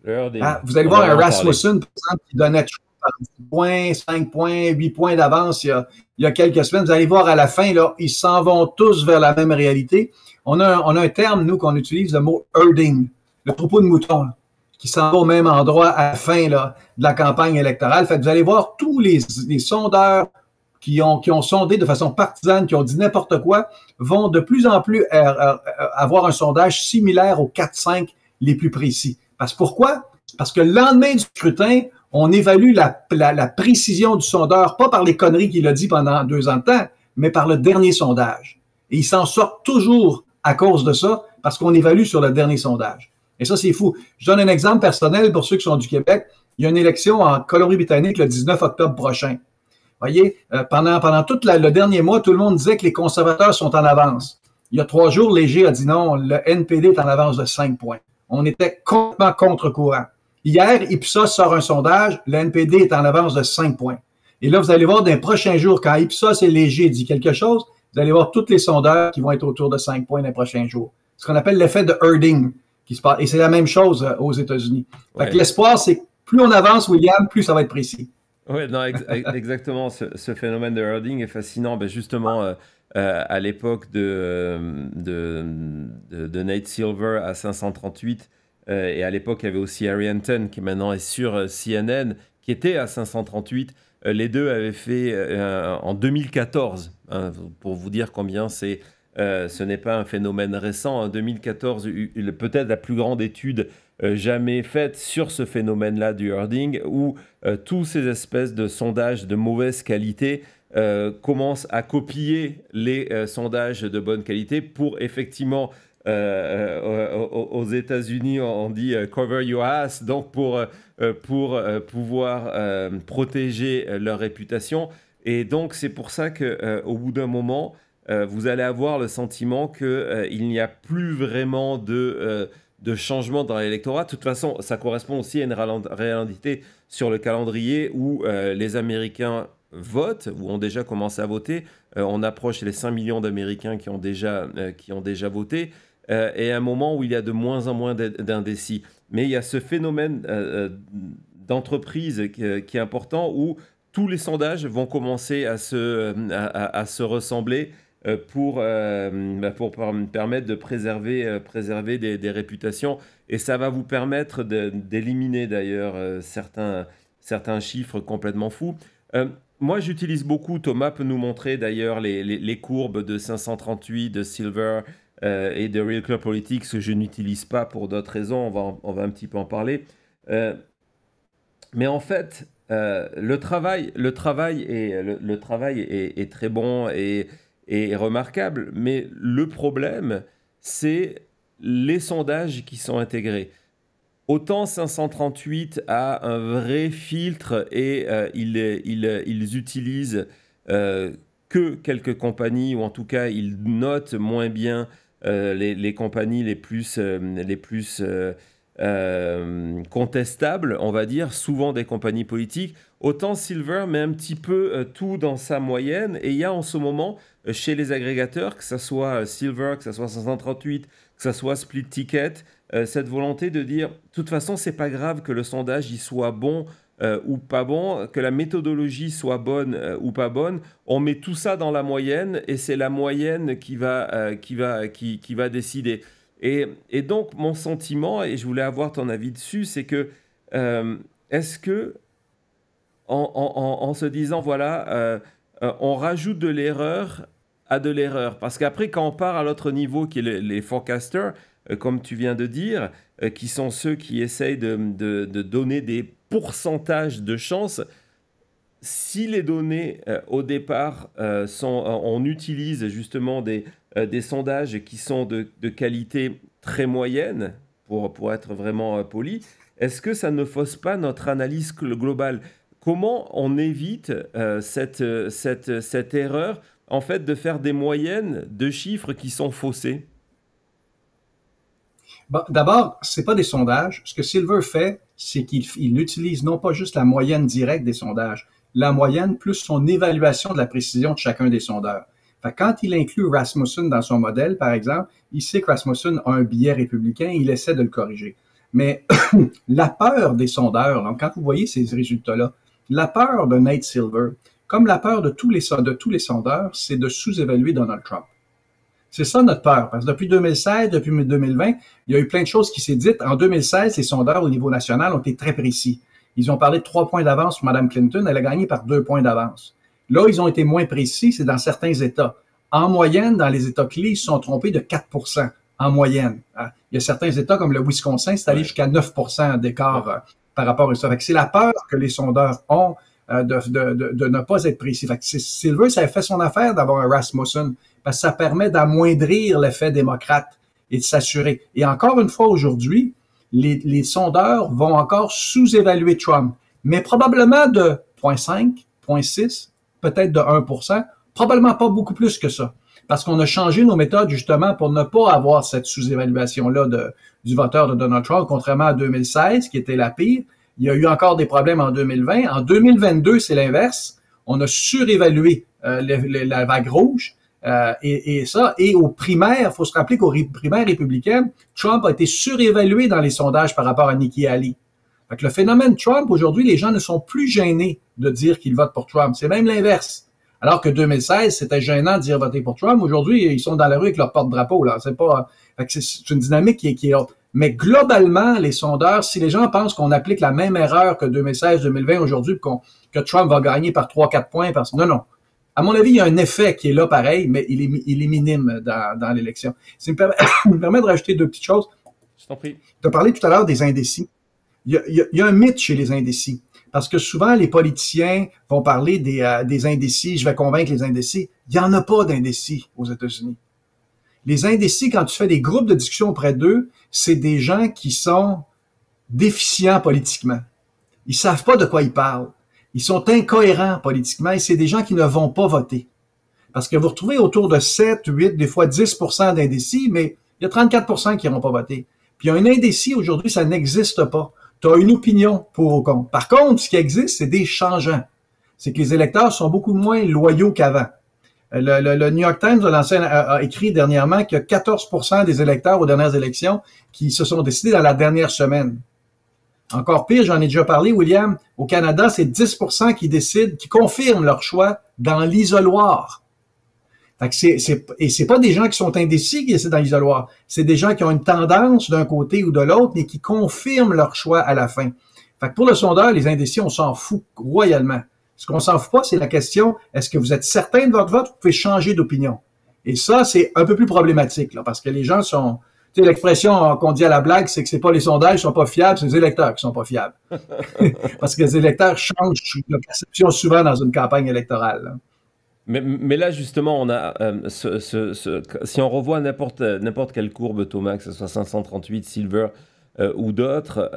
S2: Vous allez voir un Rasmussen, par exemple, qui donnait Trump 10 points, 5 points, 8 points d'avance il y a quelques semaines. Vous allez voir à la fin, là, ils s'en vont tous vers la même réalité. On a un terme, nous, qu'on utilise, le mot herding, le troupeau de moutons, là, qui s'en va au même endroit à la fin là, de la campagne électorale. Fait que vous allez voir tous les sondeurs qui ont sondé de façon partisane, qui ont dit n'importe quoi, vont de plus en plus avoir un sondage similaire aux 4-5 les plus précis. Pourquoi? Parce que le lendemain du scrutin, on évalue la précision du sondeur, pas par les conneries qu'il a dit pendant 2 ans de temps, mais par le dernier sondage. Et il s'en sort toujours à cause de ça, parce qu'on évalue sur le dernier sondage. Et ça, c'est fou. Je donne un exemple personnel pour ceux qui sont du Québec. Il y a une élection en Colombie-Britannique le 19 octobre prochain. Voyez, pendant tout le dernier mois, tout le monde disait que les conservateurs sont en avance. Il y a 3 jours, Léger a dit non, le NPD est en avance de 5 points. On était complètement contre-courant. Hier, Ipsos sort un sondage, le NPD est en avance de 5 points. Et là, vous allez voir dans les prochains jours, quand Ipsos et Léger dit quelque chose, vous allez voir tous les sondeurs qui vont être autour de 5 points dans les prochains jours. Ce qu'on appelle l'effet de herding qui se passe. Et c'est la même chose aux États-Unis. Fait que l'espoir, c'est que plus on avance, William, plus ça va être précis.
S1: Oui, non, exactement. Ce phénomène de herding est fascinant. Ben justement, à l'époque de Nate Silver à 538, et à l'époque, il y avait aussi Harry Enten, qui maintenant est sur CNN, qui était à 538. Les deux avaient fait en 2014, hein, pour vous dire combien ce n'est pas un phénomène récent. En 2014, peut-être la plus grande étude jamais faite sur ce phénomène-là du herding, où tous ces espèces de sondages de mauvaise qualité commencent à copier les sondages de bonne qualité pour effectivement, aux États-Unis, on dit cover your ass, donc pour pouvoir protéger leur réputation. Et donc, c'est pour ça qu'au bout d'un moment, vous allez avoir le sentiment qu'il n'y a plus vraiment de changement dans l'électorat. De toute façon, ça correspond aussi à une réalité sur le calendrier où les Américains votent, ou ont déjà commencé à voter. On approche les 5 millions d'Américains qui ont déjà voté, et à un moment où il y a de moins en moins d'indécis. Mais il y a ce phénomène d'entreprise qui est important, où tous les sondages vont commencer à se ressembler, pour permettre de préserver des réputations. Et ça va vous permettre d'éliminer d'ailleurs certains chiffres complètement fous. Moi, j'utilise beaucoup, Thomas peut nous montrer d'ailleurs les courbes de 538, de Silver et de Real Clear Politics, que je n'utilise pas pour d'autres raisons. On va un petit peu en parler. Mais en fait, le travail est très bon et remarquable, mais le problème, c'est les sondages qui sont intégrés. Autant 538 a un vrai filtre et ils utilisent que quelques compagnies, ou en tout cas, ils notent moins bien les compagnies les plus contestables, on va dire, souvent des compagnies politiques. Autant Silver met un petit peu tout dans sa moyenne, et il y a en ce moment chez les agrégateurs, que ce soit Silver, que ce soit 538, que ce soit Split Ticket, cette volonté de dire, de toute façon, c'est pas grave que le sondage y soit bon ou pas bon, que la méthodologie soit bonne ou pas bonne, on met tout ça dans la moyenne, et c'est la moyenne qui va décider. Et donc, mon sentiment, et je voulais avoir ton avis dessus, c'est que est-ce que en se disant, voilà, on rajoute de l'erreur à de l'erreur. Parce qu'après, quand on part à l'autre niveau, qui est les forecasters, comme tu viens de dire, qui sont ceux qui essayent de donner des pourcentages de chance, si les données au départ on utilise justement des sondages qui sont de qualité très moyenne, pour être vraiment poli, est-ce que ça ne fausse pas notre analyse globale? Comment on évite cette erreur, en fait, de faire des moyennes de chiffres qui sont faussés?
S2: Bon, d'abord, c'est pas des sondages. Ce que Silver fait, c'est qu'il utilise non pas juste la moyenne directe des sondages, la moyenne plus son évaluation de la précision de chacun des sondeurs. Fait que quand il inclut Rasmussen dans son modèle, par exemple, il sait que Rasmussen a un biais républicain et il essaie de le corriger. Mais la peur des sondeurs, donc quand vous voyez ces résultats-là, la peur de Nate Silver, comme la peur de tous les sondeurs, c'est de sous-évaluer Donald Trump. C'est ça notre peur, parce que depuis 2016, depuis 2020, il y a eu plein de choses qui s'est dites. En 2016, les sondeurs au niveau national ont été très précis. Ils ont parlé de 3 points d'avance pour Mme Clinton, elle a gagné par 2 points d'avance. Là, ils ont été moins précis, c'est dans certains États. En moyenne, dans les États clés, ils se sont trompés de 4% en moyenne. Il y a certains États, comme le Wisconsin, c'est allé jusqu'à 9% d'écart par rapport à ça. Fait que c'est la peur que les sondeurs ont de ne pas être précis. Fait que Silver, ça a fait son affaire d'avoir un Rasmussen, parce que ça permet d'amoindrir l'effet démocrate et de s'assurer. Et encore une fois, aujourd'hui, les sondeurs vont encore sous-évaluer Trump, mais probablement de 0,5, 0,6, peut-être de 1%, probablement pas beaucoup plus que ça. Parce qu'on a changé nos méthodes justement pour ne pas avoir cette sous-évaluation-là du voteur de Donald Trump, contrairement à 2016, qui était la pire. Il y a eu encore des problèmes en 2020. En 2022, c'est l'inverse. On a surévalué la vague rouge. Et aux primaires, il faut se rappeler qu'aux primaires républicaines, Trump a été surévalué dans les sondages par rapport à Nikki Haley. Fait que le phénomène Trump, aujourd'hui, les gens ne sont plus gênés de dire qu'ils votent pour Trump. C'est même l'inverse. Alors que 2016, c'était gênant de dire voter pour Trump. Aujourd'hui, ils sont dans la rue avec leur porte-drapeau, là. C'est pas, fait que c'est une dynamique qui est autre. Mais globalement, les sondeurs, si les gens pensent qu'on applique la même erreur que 2016, 2020 aujourd'hui, que Trump va gagner par 3-4 points, non. À mon avis, il y a un effet qui est là pareil, mais il est minime dans l'élection. Ça me permet de rajouter deux petites choses.
S1: Je t'en prie.
S2: Tu as parlé tout à l'heure des indécis. Il y a un mythe chez les indécis. Parce que souvent, les politiciens vont parler des indécis, je vais convaincre les indécis. Il n'y en a pas d'indécis aux États-Unis. Les indécis, quand tu fais des groupes de discussion auprès d'eux, c'est des gens qui sont déficients politiquement. Ils savent pas de quoi ils parlent. Ils sont incohérents politiquement et c'est des gens qui ne vont pas voter. Parce que vous retrouvez autour de 7, 8, des fois 10% d'indécis, mais il y a 34% qui n'iront pas voter. Puis un indécis, aujourd'hui, ça n'existe pas. Tu as une opinion pour ou contre. Par contre, ce qui existe, c'est des changeants. C'est que les électeurs sont beaucoup moins loyaux qu'avant. Le New York Times a écrit dernièrement qu'il y a 14% des électeurs aux dernières élections qui se sont décidés dans la dernière semaine. Encore pire, j'en ai déjà parlé, William, au Canada, c'est 10% qui décident, qui confirment leur choix dans l'isoloir. Fait que et c'est pas des gens qui sont indécis qui décident dans l'isoloir. C'est des gens qui ont une tendance d'un côté ou de l'autre, mais qui confirment leur choix à la fin. Fait que pour le sondeur, les indécis, on s'en fout royalement. Ce qu'on s'en fout pas, c'est la question, est-ce que vous êtes certain de votre vote ou vous pouvez changer d'opinion? Et ça, c'est un peu plus problématique, là, parce que les gens sont, tu sais, l'expression qu'on dit à la blague, c'est que c'est pas les sondages qui sont pas fiables, c'est les électeurs qui sont pas fiables. Parce que les électeurs changent de perception souvent dans une campagne électorale, là.
S1: Mais là, justement, on a, si on revoit n'importe quelle courbe, Thomas, que ce soit 538, Silver ou d'autres,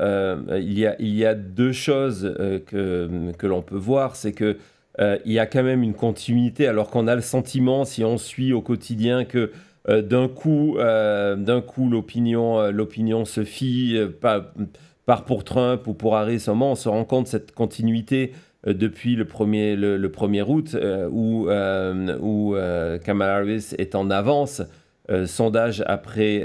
S1: il y a deux choses que l'on peut voir. C'est que il y a quand même une continuité, alors qu'on a le sentiment, si on suit au quotidien, que d'un coup, l'opinion se fie, part pour Trump ou pour Harris. On se rend compte de cette continuité depuis le 1er août, où Kamala Harris est en avance, sondage après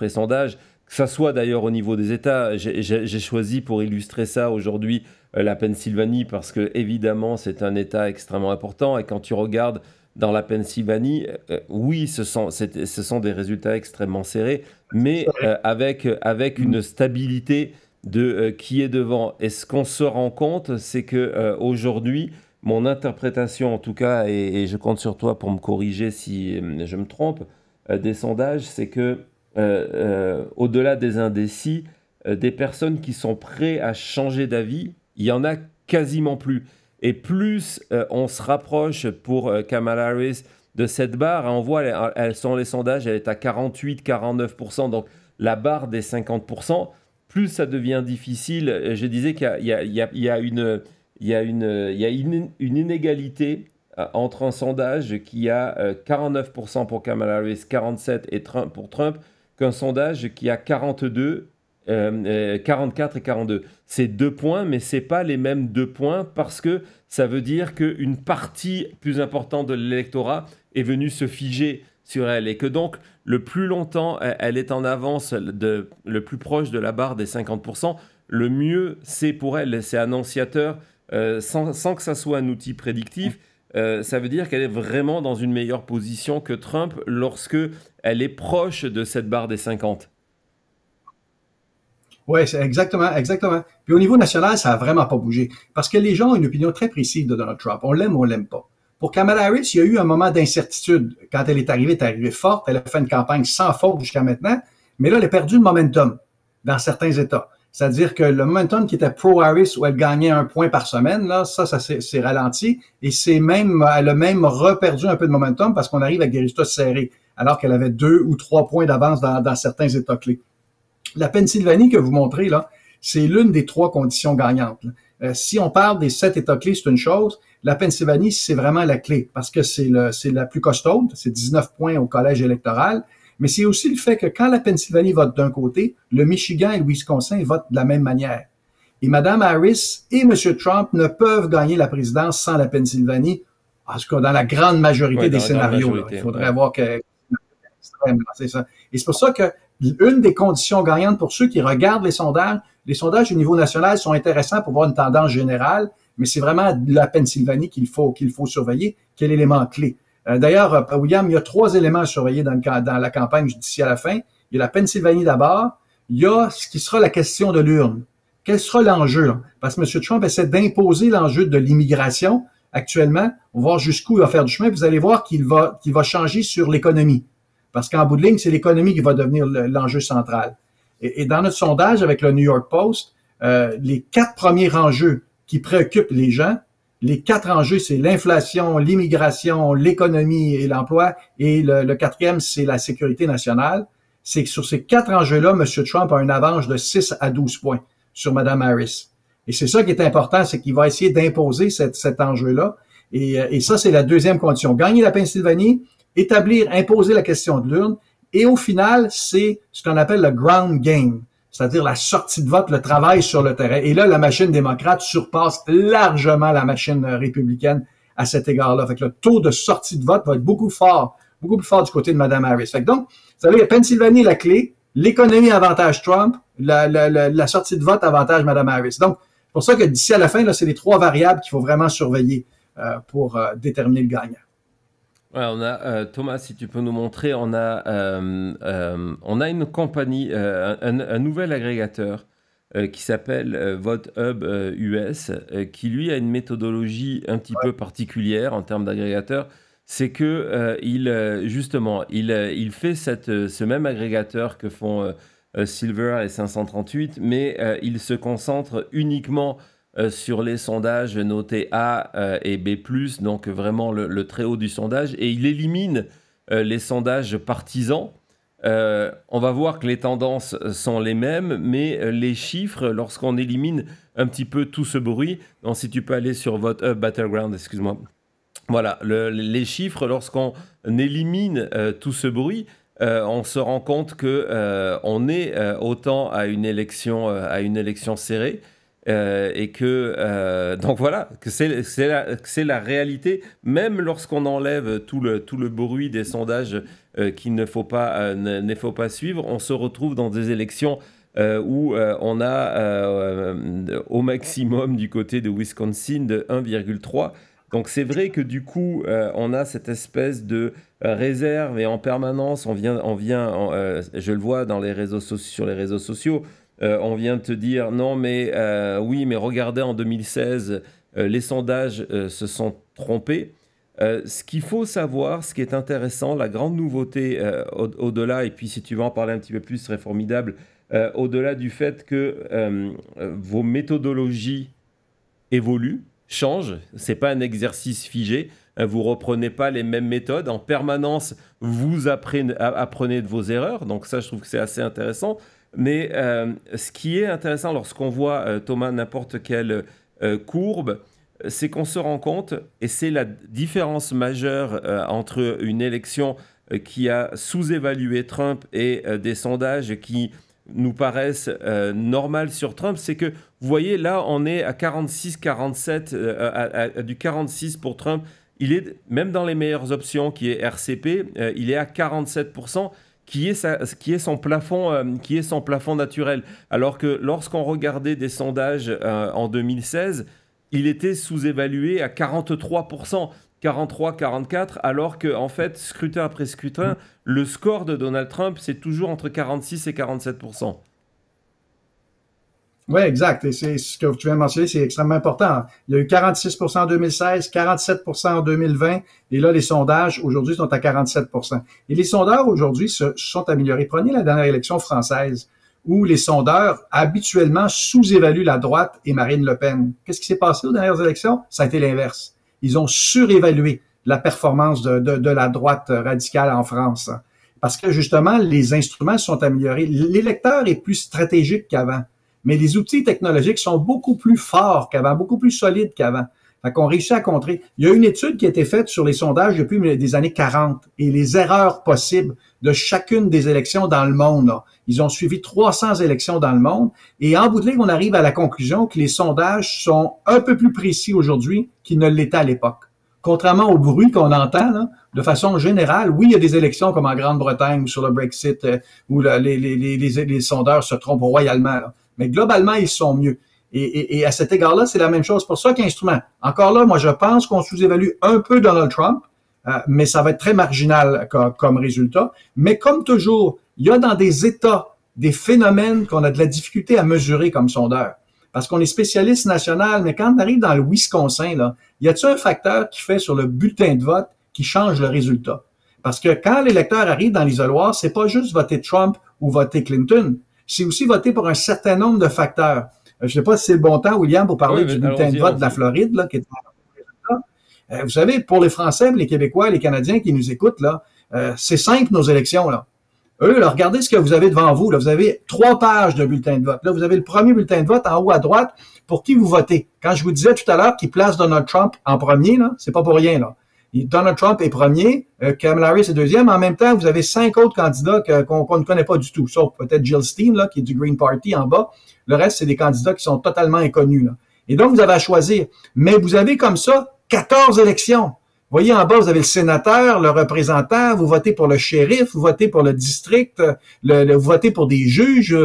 S1: sondage, que ça soit d'ailleurs au niveau des États. J'ai choisi pour illustrer ça aujourd'hui la Pennsylvanie, parce que évidemment c'est un État extrêmement important, et quand tu regardes dans la Pennsylvanie, oui, ce sont des résultats extrêmement serrés, mais avec une stabilité de qui est devant. Et ce qu'on se rend compte, c'est que aujourd'hui, mon interprétation en tout cas, et je compte sur toi pour me corriger si je me trompe, des sondages, c'est que au-delà des indécis, des personnes qui sont prêtes à changer d'avis, il y en a quasiment plus. Et plus on se rapproche pour Kamala Harris de cette barre, on voit, elle, selon les sondages, elle est à 48-49%, donc la barre des 50%, plus ça devient difficile. Je disais qu'il y a une inégalité entre un sondage qui a 49% pour Kamala Harris, 47% et pour Trump, qu'un sondage qui a 44 et 42. C'est 2 points, mais ce n'est pas les mêmes 2 points, parce que ça veut dire qu'une partie plus importante de l'électorat est venue se figer sur elle, et que donc le plus longtemps elle est en avance, le plus proche de la barre des 50%, le mieux c'est pour elle. C'est annonciateur, sans que ça soit un outil prédictif. Ça veut dire qu'elle est vraiment dans une meilleure position que Trump lorsque elle est proche de cette barre des 50.
S2: Oui, c'est exactement. Puis au niveau national, ça n'a vraiment pas bougé. Parce que les gens ont une opinion très précise de Donald Trump. On l'aime ou on l'aime pas. Pour Kamala Harris, il y a eu un moment d'incertitude. Quand elle est arrivée forte. Elle a fait une campagne sans faute jusqu'à maintenant. Mais là, elle a perdu le momentum dans certains États. C'est-à-dire que le momentum qui était pro-Harris, où elle gagnait 1 point par semaine, là, ça s'est ralenti. Et elle a même reperdu un peu de momentum parce qu'on arrive avec des résultats serrés, alors qu'elle avait 2 ou 3 points d'avance dans certains États clés. La Pennsylvanie que vous montrez, là, c'est l'une des 3 conditions gagnantes. Si on parle des 7 États clés, c'est une chose. La Pennsylvanie, c'est vraiment la clé parce que c'est la plus costaude. C'est 19 points au collège électoral. Mais c'est aussi le fait que quand la Pennsylvanie vote d'un côté, le Michigan et le Wisconsin votent de la même manière. Et Mme Harris et M. Trump ne peuvent gagner la présidence sans la Pennsylvanie, en tout cas dans la grande majorité des scénarios. Il faudrait voir que c'est ça. Et c'est pour ça que une des conditions gagnantes pour ceux qui regardent les sondages au niveau national sont intéressants pour voir une tendance générale, mais c'est vraiment la Pennsylvanie qu'il faut surveiller. Quel élément clé? D'ailleurs, William, il y a 3 éléments à surveiller dans la campagne d'ici à la fin. Il y a la Pennsylvanie d'abord. Il y a ce qui sera la question de l'urne. Quel sera l'enjeu? Parce que M. Trump essaie d'imposer l'enjeu de l'immigration actuellement. On va voir jusqu'où il va faire du chemin. Vous allez voir qu'il va changer sur l'économie. Parce qu'en bout de ligne, c'est l'économie qui va devenir l'enjeu central. Et dans notre sondage avec le New York Post, les 4 premiers enjeux qui préoccupent les gens, les 4 enjeux, c'est l'inflation, l'immigration, l'économie et l'emploi. Et le 4e, c'est la sécurité nationale. C'est que sur ces 4 enjeux-là, M. Trump a un avance de 6 à 12 points sur Mme Harris. Et c'est ça qui est important, c'est qu'il va essayer d'imposer cet enjeu-là. Et ça, c'est la 2e condition. Gagner la Pennsylvanie, imposer la question de l'urne. Et au final, c'est ce qu'on appelle le ground game, c'est-à-dire la sortie de vote, le travail sur le terrain. Et là, la machine démocrate surpasse largement la machine républicaine à cet égard-là. Fait que le taux de sortie de vote va être beaucoup plus fort du côté de Mme Harris. Fait que donc, vous savez, la Pennsylvanie, la clé, l'économie avantage Trump, la sortie de vote avantage Mme Harris. Donc, c'est pour ça que d'ici à la fin, là, c'est les 3 variables qu'il faut vraiment surveiller pour déterminer le gagnant.
S1: Ouais, on a Thomas, si tu peux nous montrer, on a une compagnie, un nouvel agrégateur qui s'appelle VoteHub US, qui lui a une méthodologie un petit peu particulière en termes d'agrégateur. C'est que il fait ce même agrégateur que font Silver et 538, mais il se concentre uniquement sur les sondages notés A et B+, donc vraiment le très haut du sondage, et il élimine les sondages partisans. On va voir que les tendances sont les mêmes, mais les chiffres, lorsqu'on élimine un petit peu tout ce bruit, donc si tu peux aller sur VoteHub Battleground, excuse-moi. Voilà, les chiffres, lorsqu'on élimine tout ce bruit, on se rend compte qu'on est autant à une élection serrée, et que donc voilà, que c'est la réalité, même lorsqu'on enlève tout le bruit des sondages qu'il ne faut pas suivre, on se retrouve dans des élections où on a au maximum du côté de Wisconsin de 1,3. Donc c'est vrai que du coup on a cette espèce de réserve, et en permanence on vient je le vois sur les réseaux sociaux, on vient de te dire non mais oui mais regardez en 2016 les sondages se sont trompés. Ce qu'il faut savoir, ce qui est intéressant, la grande nouveauté au-delà, et puis si tu veux en parler un petit peu plus, ce serait formidable, au-delà du fait que vos méthodologies évoluent, changent, c'est pas un exercice figé, vous reprenez pas les mêmes méthodes, en permanence vous apprenez de vos erreurs, donc ça je trouve que c'est assez intéressant. Mais ce qui est intéressant lorsqu'on voit, Thomas, n'importe quelle courbe, c'est qu'on se rend compte, et c'est la différence majeure entre une élection qui a sous-évalué Trump et des sondages qui nous paraissent normales sur Trump, c'est que, vous voyez, là, on est à 46-47, à du 46 pour Trump. Il est, même dans les meilleures options, qui est RCP, il est à 47%. Qui est son plafond naturel. Alors que lorsqu'on regardait des sondages en 2016, il était sous-évalué à 43%, 43, 44, alors que en fait, scrutin après scrutin, le score de Donald Trump, c'est toujours entre 46 et 47%.
S2: Oui, exact. Et c'est ce que tu viens de mentionner, c'est extrêmement important. Il y a eu 46% en 2016, 47% en 2020, et là, les sondages aujourd'hui sont à 47%. Et les sondeurs aujourd'hui se sont améliorés. Prenez la dernière élection française, où les sondeurs habituellement sous-évaluent la droite et Marine Le Pen. Qu'est-ce qui s'est passé aux dernières élections? Ça a été l'inverse. Ils ont surévalué la performance de la droite radicale en France. Parce que justement, les instruments sont améliorés. L'électeur est plus stratégique qu'avant, mais les outils technologiques sont beaucoup plus forts qu'avant, beaucoup plus solides qu'avant. Fait qu'on réussit à contrer. Il y a une étude qui a été faite sur les sondages depuis les années 40 et les erreurs possibles de chacune des élections dans le monde. Là. Ils ont suivi 300 élections dans le monde et en bout de ligne, on arrive à la conclusion que les sondages sont un peu plus précis aujourd'hui qu'ils ne l'étaient à l'époque. Contrairement au bruit qu'on entend, là, de façon générale, oui, il y a des élections comme en Grande-Bretagne ou sur le Brexit où les sondeurs se trompent royalement. Là. Mais globalement, ils sont mieux. Et à cet égard-là, c'est la même chose pour ça qu'instrument. Encore là, moi, je pense qu'on sous-évalue un peu Donald Trump, mais ça va être très marginal comme résultat. Mais comme toujours, il y a dans des États des phénomènes qu'on a de la difficulté à mesurer comme sondeur. Parce qu'on est spécialiste national, mais quand on arrive dans le Wisconsin, là, y a-t-il un facteur qui fait sur le bulletin de vote qui change le résultat? Parce que quand l'électeur arrive dans l'isoloir, c'est pas juste voter Trump ou voter Clinton, c'est aussi voter pour un certain nombre de facteurs. Je ne sais pas si c'est le bon temps, William, pour parler du bulletin de vote de la Floride, là, qui est vous savez, pour les Français, les Québécois, les Canadiens qui nous écoutent, là, c'est simple, nos élections, là. Eux, là, regardez ce que vous avez devant vous. Là. Vous avez 3 pages de bulletin de vote. Là, vous avez le premier bulletin de vote en haut à droite pour qui vous votez. Quand je vous disais tout à l'heure qu'il place Donald Trump en premier, là, c'est pas pour rien, là. Donald Trump est premier, Kamala Harris est deuxième. En même temps, vous avez 5 autres candidats qu'on ne connaît pas du tout, sauf peut-être Jill Stein, là, qui est du Green Party en bas. Le reste, c'est des candidats qui sont totalement inconnus. Là. Et donc, vous avez à choisir. Mais vous avez comme ça 14 élections. Vous voyez en bas, vous avez le sénateur, le représentant, vous votez pour le shérif, vous votez pour le district, vous votez pour des juges,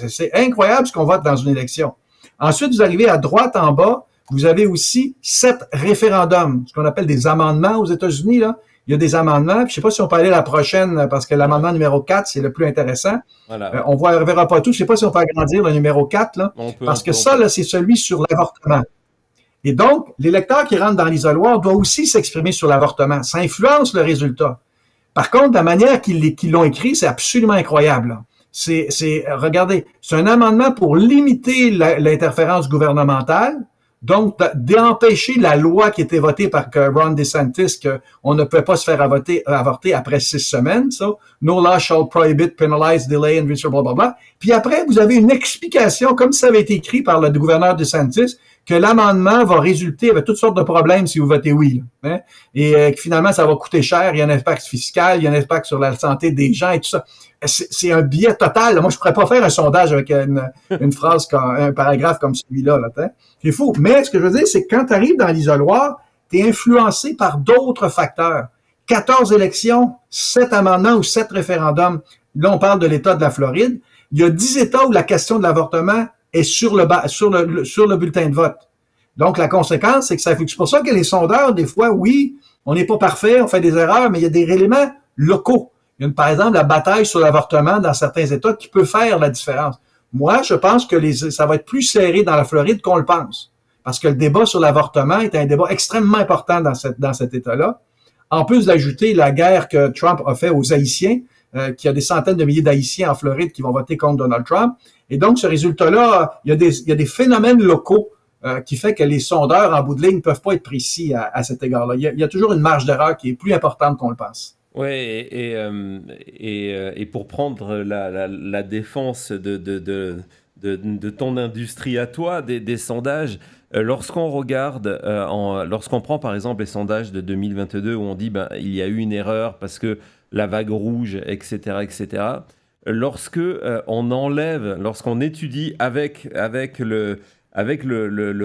S2: c'est incroyable ce qu'on vote dans une élection. Ensuite, vous arrivez à droite en bas, vous avez aussi 7 référendums, ce qu'on appelle des amendements aux États-Unis, là. Il y a des amendements, puis je sais pas si on peut aller à la prochaine, parce que l'amendement numéro 4, c'est le plus intéressant. Voilà. On verra pas tout. Je sais pas si on peut agrandir le numéro 4, là. Parce que ça, là, c'est celui sur l'avortement. Et donc, l'électeur qui rentre dans l'isoloir doit aussi s'exprimer sur l'avortement. Ça influence le résultat. Par contre, la manière qu'ils l'ont écrit, c'est absolument incroyable, là. Regardez, c'est un amendement pour limiter l'interférence gouvernementale. Donc, d'empêcher la loi qui était votée par Ron DeSantis qu'on ne peut pas se faire avorter après 6 semaines, ça. No law shall prohibit, penalize, delay, and blablabla. Puis après, vous avez une explication, comme ça avait été écrit par le gouverneur DeSantis, que l'amendement va résulter avec toutes sortes de problèmes si vous votez oui. Là, hein? Et que finalement, ça va coûter cher, il y a un impact fiscal, il y a un impact sur la santé des gens et tout ça. C'est un biais total. Moi, je pourrais pas faire un sondage avec une phrase, un paragraphe comme celui-là. Là, c'est fou. Mais ce que je veux dire, c'est que quand tu arrives dans l'isoloir, tu es influencé par d'autres facteurs. 14 élections, 7 amendements ou 7 référendums. Là, on parle de l'État de la Floride. Il y a 10 États où la question de l'avortement est sur le bulletin de vote. Donc, la conséquence, c'est que c'est pour ça que les sondeurs, des fois, oui, on n'est pas parfait, on fait des erreurs, mais il y a des éléments locaux. Il y a, par exemple, la bataille sur l'avortement dans certains États qui peut faire la différence. Moi, je pense que ça va être plus serré dans la Floride qu'on le pense. Parce que le débat sur l'avortement est un débat extrêmement important dans cet État-là. En plus d'ajouter la guerre que Trump a fait aux Haïtiens, qu'il y a des centaines de milliers d'Haïtiens en Floride qui vont voter contre Donald Trump. Et donc, ce résultat-là, il y a des phénomènes locaux qui fait que les sondeurs, en bout de ligne, ne peuvent pas être précis à cet égard-là. Il y a toujours une marge d'erreur qui est plus importante qu'on le pense.
S1: Oui, et pour prendre la défense de ton industrie à toi, des sondages, lorsqu'on regarde, lorsqu'on prend par exemple les sondages de 2022 où on dit il y a eu une erreur parce que la vague rouge, etc., etc., lorsqu'on étudie avec le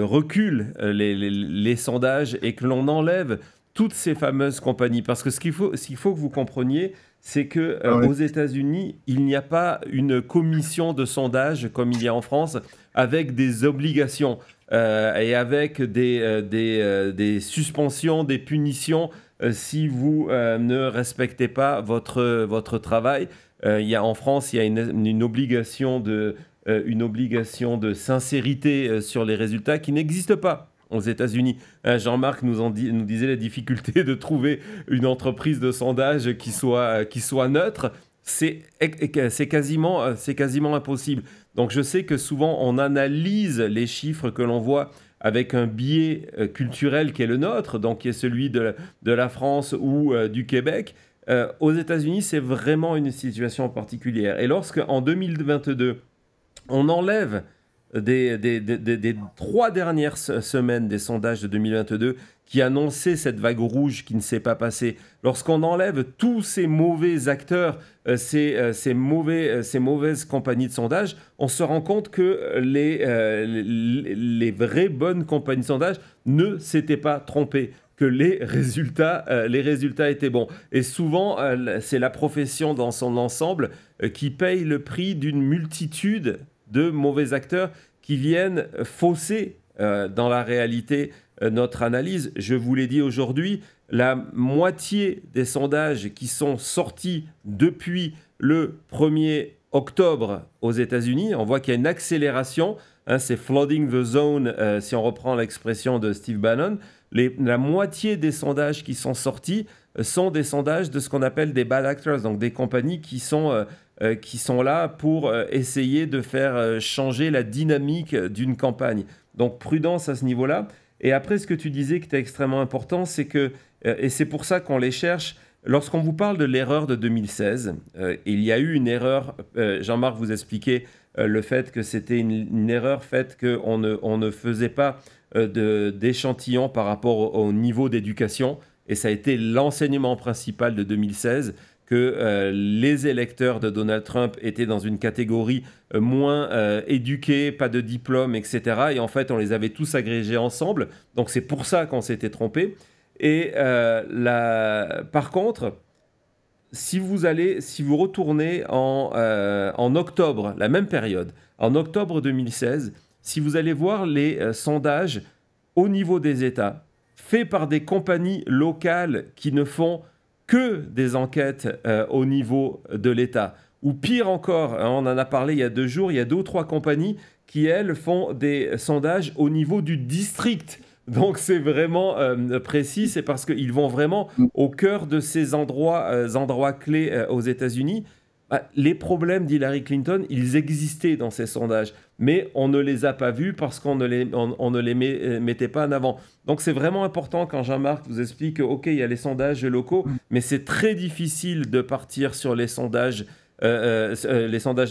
S1: recul les sondages et que l'on enlève toutes ces fameuses compagnies. Parce que ce qu'il faut que vous compreniez, c'est que aux États-Unis, il n'y a pas une commission de sondage comme il y a en France, avec des obligations et avec des suspensions, des punitions si vous ne respectez pas votre travail. En France, il y a une obligation de sincérité sur les résultats qui n'existe pas aux États-Unis. Jean-Marc nous disait la difficulté de trouver une entreprise de sondage qui soit neutre. c'est quasiment impossible. Donc je sais que souvent on analyse les chiffres que l'on voit avec un biais culturel qui est le nôtre, donc qui est celui de la France ou du Québec. Aux États-Unis, c'est vraiment une situation particulière. Et lorsque en 2022, on enlève des 3 dernières semaines des sondages de 2022 qui annonçaient cette vague rouge qui ne s'est pas passée. Lorsqu'on enlève tous ces mauvais acteurs, ces mauvaises compagnies de sondage, on se rend compte que les vraies bonnes compagnies de sondage ne s'étaient pas trompées, que les résultats étaient bons. Et souvent, c'est la profession dans son ensemble qui paye le prix d'une multitude de mauvais acteurs qui viennent fausser dans la réalité notre analyse. Je vous l'ai dit aujourd'hui, la moitié des sondages qui sont sortis depuis le 1er octobre aux États-Unis, on voit qu'il y a une accélération, hein, c'est flooding the zone, si on reprend l'expression de Steve Bannon. La moitié des sondages qui sont sortis sont des sondages de ce qu'on appelle des bad actors, donc des compagnies qui sont là pour essayer de faire changer la dynamique d'une campagne. Donc prudence à ce niveau-là. Et après, ce que tu disais qui était extrêmement important, c'est que, et c'est pour ça qu'on les cherche, lorsqu'on vous parle de l'erreur de 2016, il y a eu une erreur, Jean-Marc vous expliquait le fait que c'était une erreur faite qu'on ne faisait pas d'échantillons par rapport au niveau d'éducation, et ça a été l'enseignement principal de 2016, que les électeurs de Donald Trump étaient dans une catégorie moins éduqués, pas de diplôme, etc. Et en fait, on les avait tous agrégés ensemble. Donc, c'est pour ça qu'on s'était trompé. Et par contre, si vous retournez en octobre, la même période, en octobre 2016, si vous allez voir les sondages au niveau des États, faits par des compagnies locales qui ne font que des enquêtes au niveau de l'État. Ou pire encore, hein, on en a parlé il y a 2 jours, il y a 2 ou 3 compagnies qui, elles, font des sondages au niveau du district. Donc c'est vraiment précis, c'est parce qu'ils vont vraiment au cœur de ces endroits clés aux États-Unis. Les problèmes d'Hillary Clinton, ils existaient dans ces sondages, mais on ne les a pas vus parce qu'on ne les mettait pas en avant. Donc c'est vraiment important quand Jean-Marc vous explique que, OK, il y a les sondages locaux, mais c'est très difficile de partir sur les sondages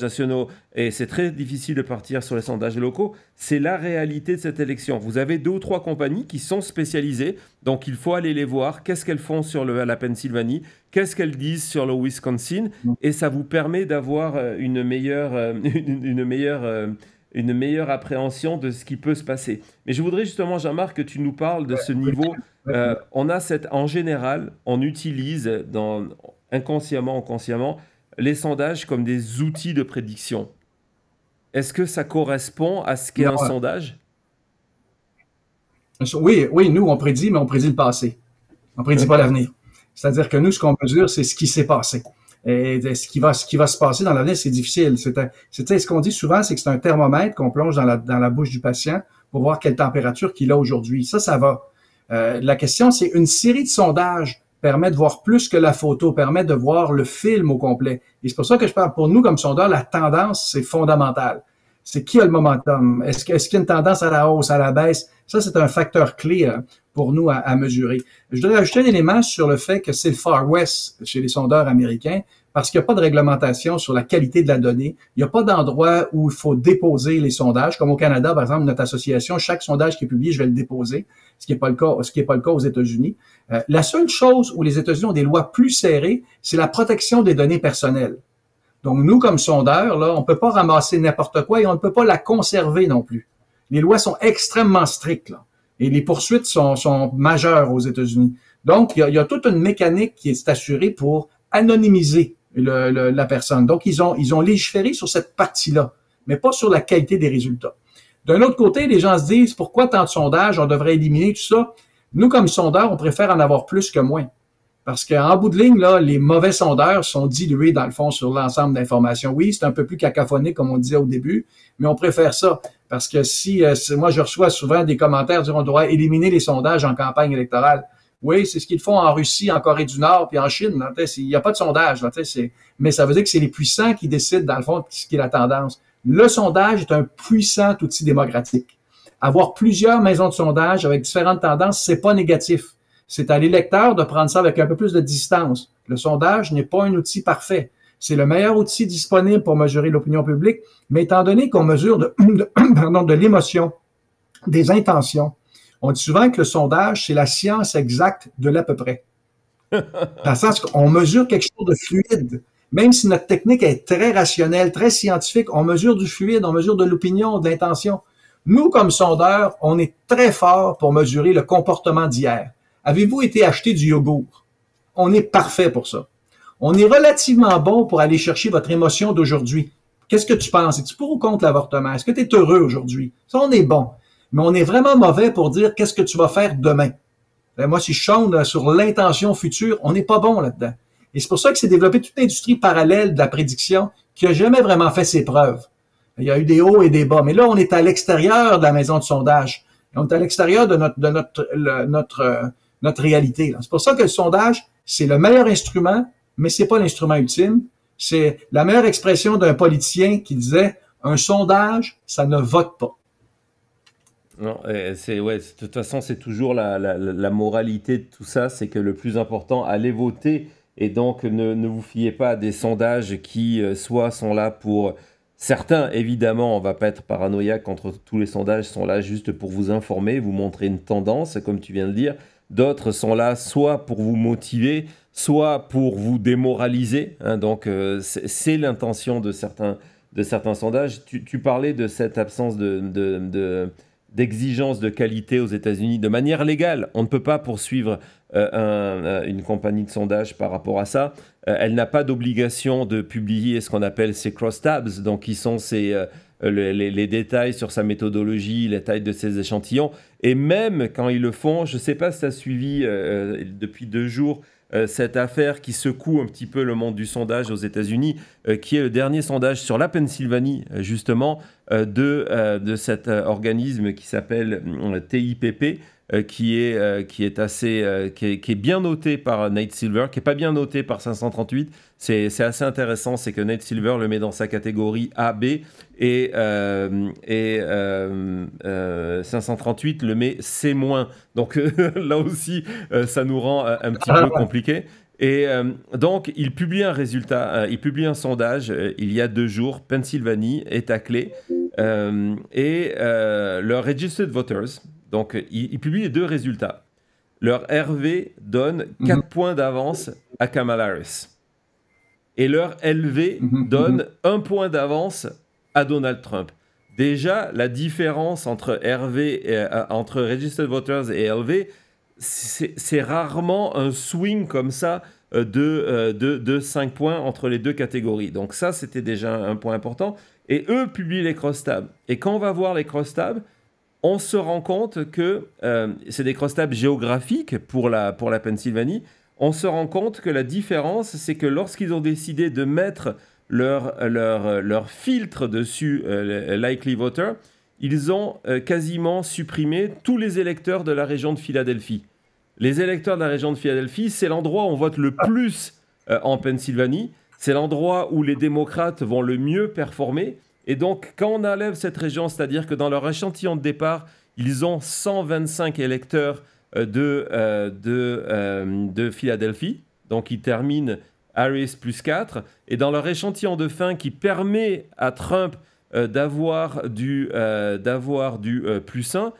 S1: nationaux, et c'est très difficile de partir sur les sondages locaux. C'est la réalité de cette élection. Vous avez 2 ou 3 compagnies qui sont spécialisées, donc il faut aller les voir. Qu'est-ce qu'elles font sur la Pennsylvanie? Qu'est-ce qu'elles disent sur le Wisconsin? Et ça vous permet d'avoir une meilleure appréhension de ce qui peut se passer. Mais je voudrais justement, Jean-Marc, que tu nous parles de ce niveau. En général, on utilise inconsciemment, consciemment, les sondages comme des outils de prédiction. Est-ce que ça correspond à ce qu'est un sondage?
S2: Oui, nous, on prédit, mais on prédit le passé. On ne prédit pas l'avenir. C'est-à-dire que nous, ce qu'on mesure, c'est ce qui s'est passé. Et ce qui va se passer dans l'avenir, c'est difficile. Ce qu'on dit souvent, c'est que c'est un thermomètre qu'on plonge dans la bouche du patient pour voir quelle température qu'il a aujourd'hui. Ça va. La question, c'est une série de sondages permet de voir plus que la photo, permet de voir le film au complet. Et c'est pour ça que je parle, pour nous, comme sondeurs, la tendance, c'est fondamental. C'est qui a le momentum? Est-ce qu'il y a une tendance à la hausse, à la baisse? Ça, c'est un facteur clé pour nous à mesurer. Je voudrais ajouter un élément sur le fait que c'est le Far West chez les sondeurs américains, parce qu'il n'y a pas de réglementation sur la qualité de la donnée. Il n'y a pas d'endroit où il faut déposer les sondages. Comme au Canada, par exemple, notre association, chaque sondage qui est publié, je vais le déposer, ce qui n'est pas le cas aux États-Unis. La seule chose où les États-Unis ont des lois plus serrées, c'est la protection des données personnelles. Donc, nous, comme sondeurs, là, on ne peut pas ramasser n'importe quoi et on ne peut pas la conserver non plus. Les lois sont extrêmement strictes, là, et les poursuites sont majeures aux États-Unis. Donc, il y a toute une mécanique qui est assurée pour anonymiser la personne. Donc, ils ont légiféré sur cette partie-là, mais pas sur la qualité des résultats. D'un autre côté, les gens se disent, pourquoi tant de sondages, on devrait éliminer tout ça? Nous, comme sondeurs, on préfère en avoir plus que moins. Parce qu'en bout de ligne, là, les mauvais sondeurs sont dilués, dans le fond, sur l'ensemble d'informations. Oui, c'est un peu plus cacophonique, comme on disait au début, mais on préfère ça. Parce que moi, je reçois souvent des commentaires disant on doit éliminer les sondages en campagne électorale. Oui, c'est ce qu'ils font en Russie, en Corée du Nord, puis en Chine. Il n'y a pas de sondage. Mais ça veut dire que c'est les puissants qui décident, dans le fond, ce qui est la tendance. Le sondage est un puissant outil démocratique. Avoir plusieurs maisons de sondage avec différentes tendances, c'est pas négatif. C'est à l'électeur de prendre ça avec un peu plus de distance. Le sondage n'est pas un outil parfait. C'est le meilleur outil disponible pour mesurer l'opinion publique, mais étant donné qu'on mesure de l'émotion, des intentions, on dit souvent que le sondage, c'est la science exacte de l'à peu près. Dans le sens qu'on mesure quelque chose de fluide. Même si notre technique est très rationnelle, très scientifique, on mesure du fluide, on mesure de l'opinion, de l'intention. Nous, comme sondeurs, on est très fort pour mesurer le comportement d'hier. Avez-vous été acheter du yogourt? On est parfait pour ça. On est relativement bon pour aller chercher votre émotion d'aujourd'hui. Qu'est-ce que tu penses? Es-tu pour ou contre l'avortement? Est-ce que tu es heureux aujourd'hui? Ça, on est bon. Mais on est vraiment mauvais pour dire qu'est-ce que tu vas faire demain. Moi, si je chante sur l'intention future, on n'est pas bon là-dedans. Et c'est pour ça que c'est développé toute une industrie parallèle de la prédiction qui n'a jamais vraiment fait ses preuves. Il y a eu des hauts et des bas. Mais là, on est à l'extérieur de la maison de sondage. On est à l'extérieur de notre réalité. C'est pour ça que le sondage, c'est le meilleur instrument, mais c'est pas l'instrument ultime. C'est la meilleure expression d'un politicien qui disait « un sondage, ça ne vote pas ».
S1: Non, de toute façon, c'est toujours la moralité de tout ça, c'est que le plus important, allez voter, et donc ne vous fiez pas à des sondages qui, soit sont là pour... Certains, évidemment, on ne va pas être paranoïaque contre tous les sondages, sont là juste pour vous informer, vous montrer une tendance, comme tu viens de dire. D'autres sont là soit pour vous motiver, soit pour vous démoraliser. Hein, donc, c'est l'intention de certains sondages. Tu parlais de cette absence d'exigence de qualité aux États-Unis de manière légale. On ne peut pas poursuivre une compagnie de sondage par rapport à ça. Elle n'a pas d'obligation de publier ce qu'on appelle ses crosstabs, donc qui sont les détails sur sa méthodologie, la taille de ses échantillons. Et même quand ils le font, je ne sais pas si tu as suivi depuis 2 jours cette affaire qui secoue un petit peu le monde du sondage aux États-Unis, qui est le dernier sondage sur la Pennsylvanie, justement, de cet organisme qui s'appelle TIPP, qui est bien noté par Nate Silver, qui n'est pas bien noté par 538. C'est assez intéressant, c'est que Nate Silver le met dans sa catégorie A, B, et 538 le met C-. Donc là aussi, ça nous rend un petit peu compliqué. Et donc, il publie un résultat, il publie un sondage il y a 2 jours. Pennsylvanie est à clé. Leur Registered Voters, donc il publie les 2 résultats. Leur RV donne 4 points d'avance à Kamala Harris. Et leur LV donne 1 point d'avance à Donald Trump. Déjà, la différence entre entre Registered Voters et LV, c'est rarement un swing comme ça de 5 points entre les 2 catégories. Donc ça, c'était déjà un point important. Et eux publient les crosstabs. Et quand on va voir les crosstabs, on se rend compte que c'est des crosstabs géographiques pour la Pennsylvanie. On se rend compte que la différence, c'est que lorsqu'ils ont décidé de mettre leur filtre dessus, Likely Voter, ils ont quasiment supprimé tous les électeurs de la région de Philadelphie. Les électeurs de la région de Philadelphie, c'est l'endroit où on vote le plus en Pennsylvanie. C'est l'endroit où les démocrates vont le mieux performer. Et donc, quand on enlève cette région, c'est-à-dire que dans leur échantillon de départ, ils ont 125 électeurs de Philadelphie. Donc, ils terminent Harris plus 4. Et dans leur échantillon de fin qui permet à Trump d'avoir du plus 1,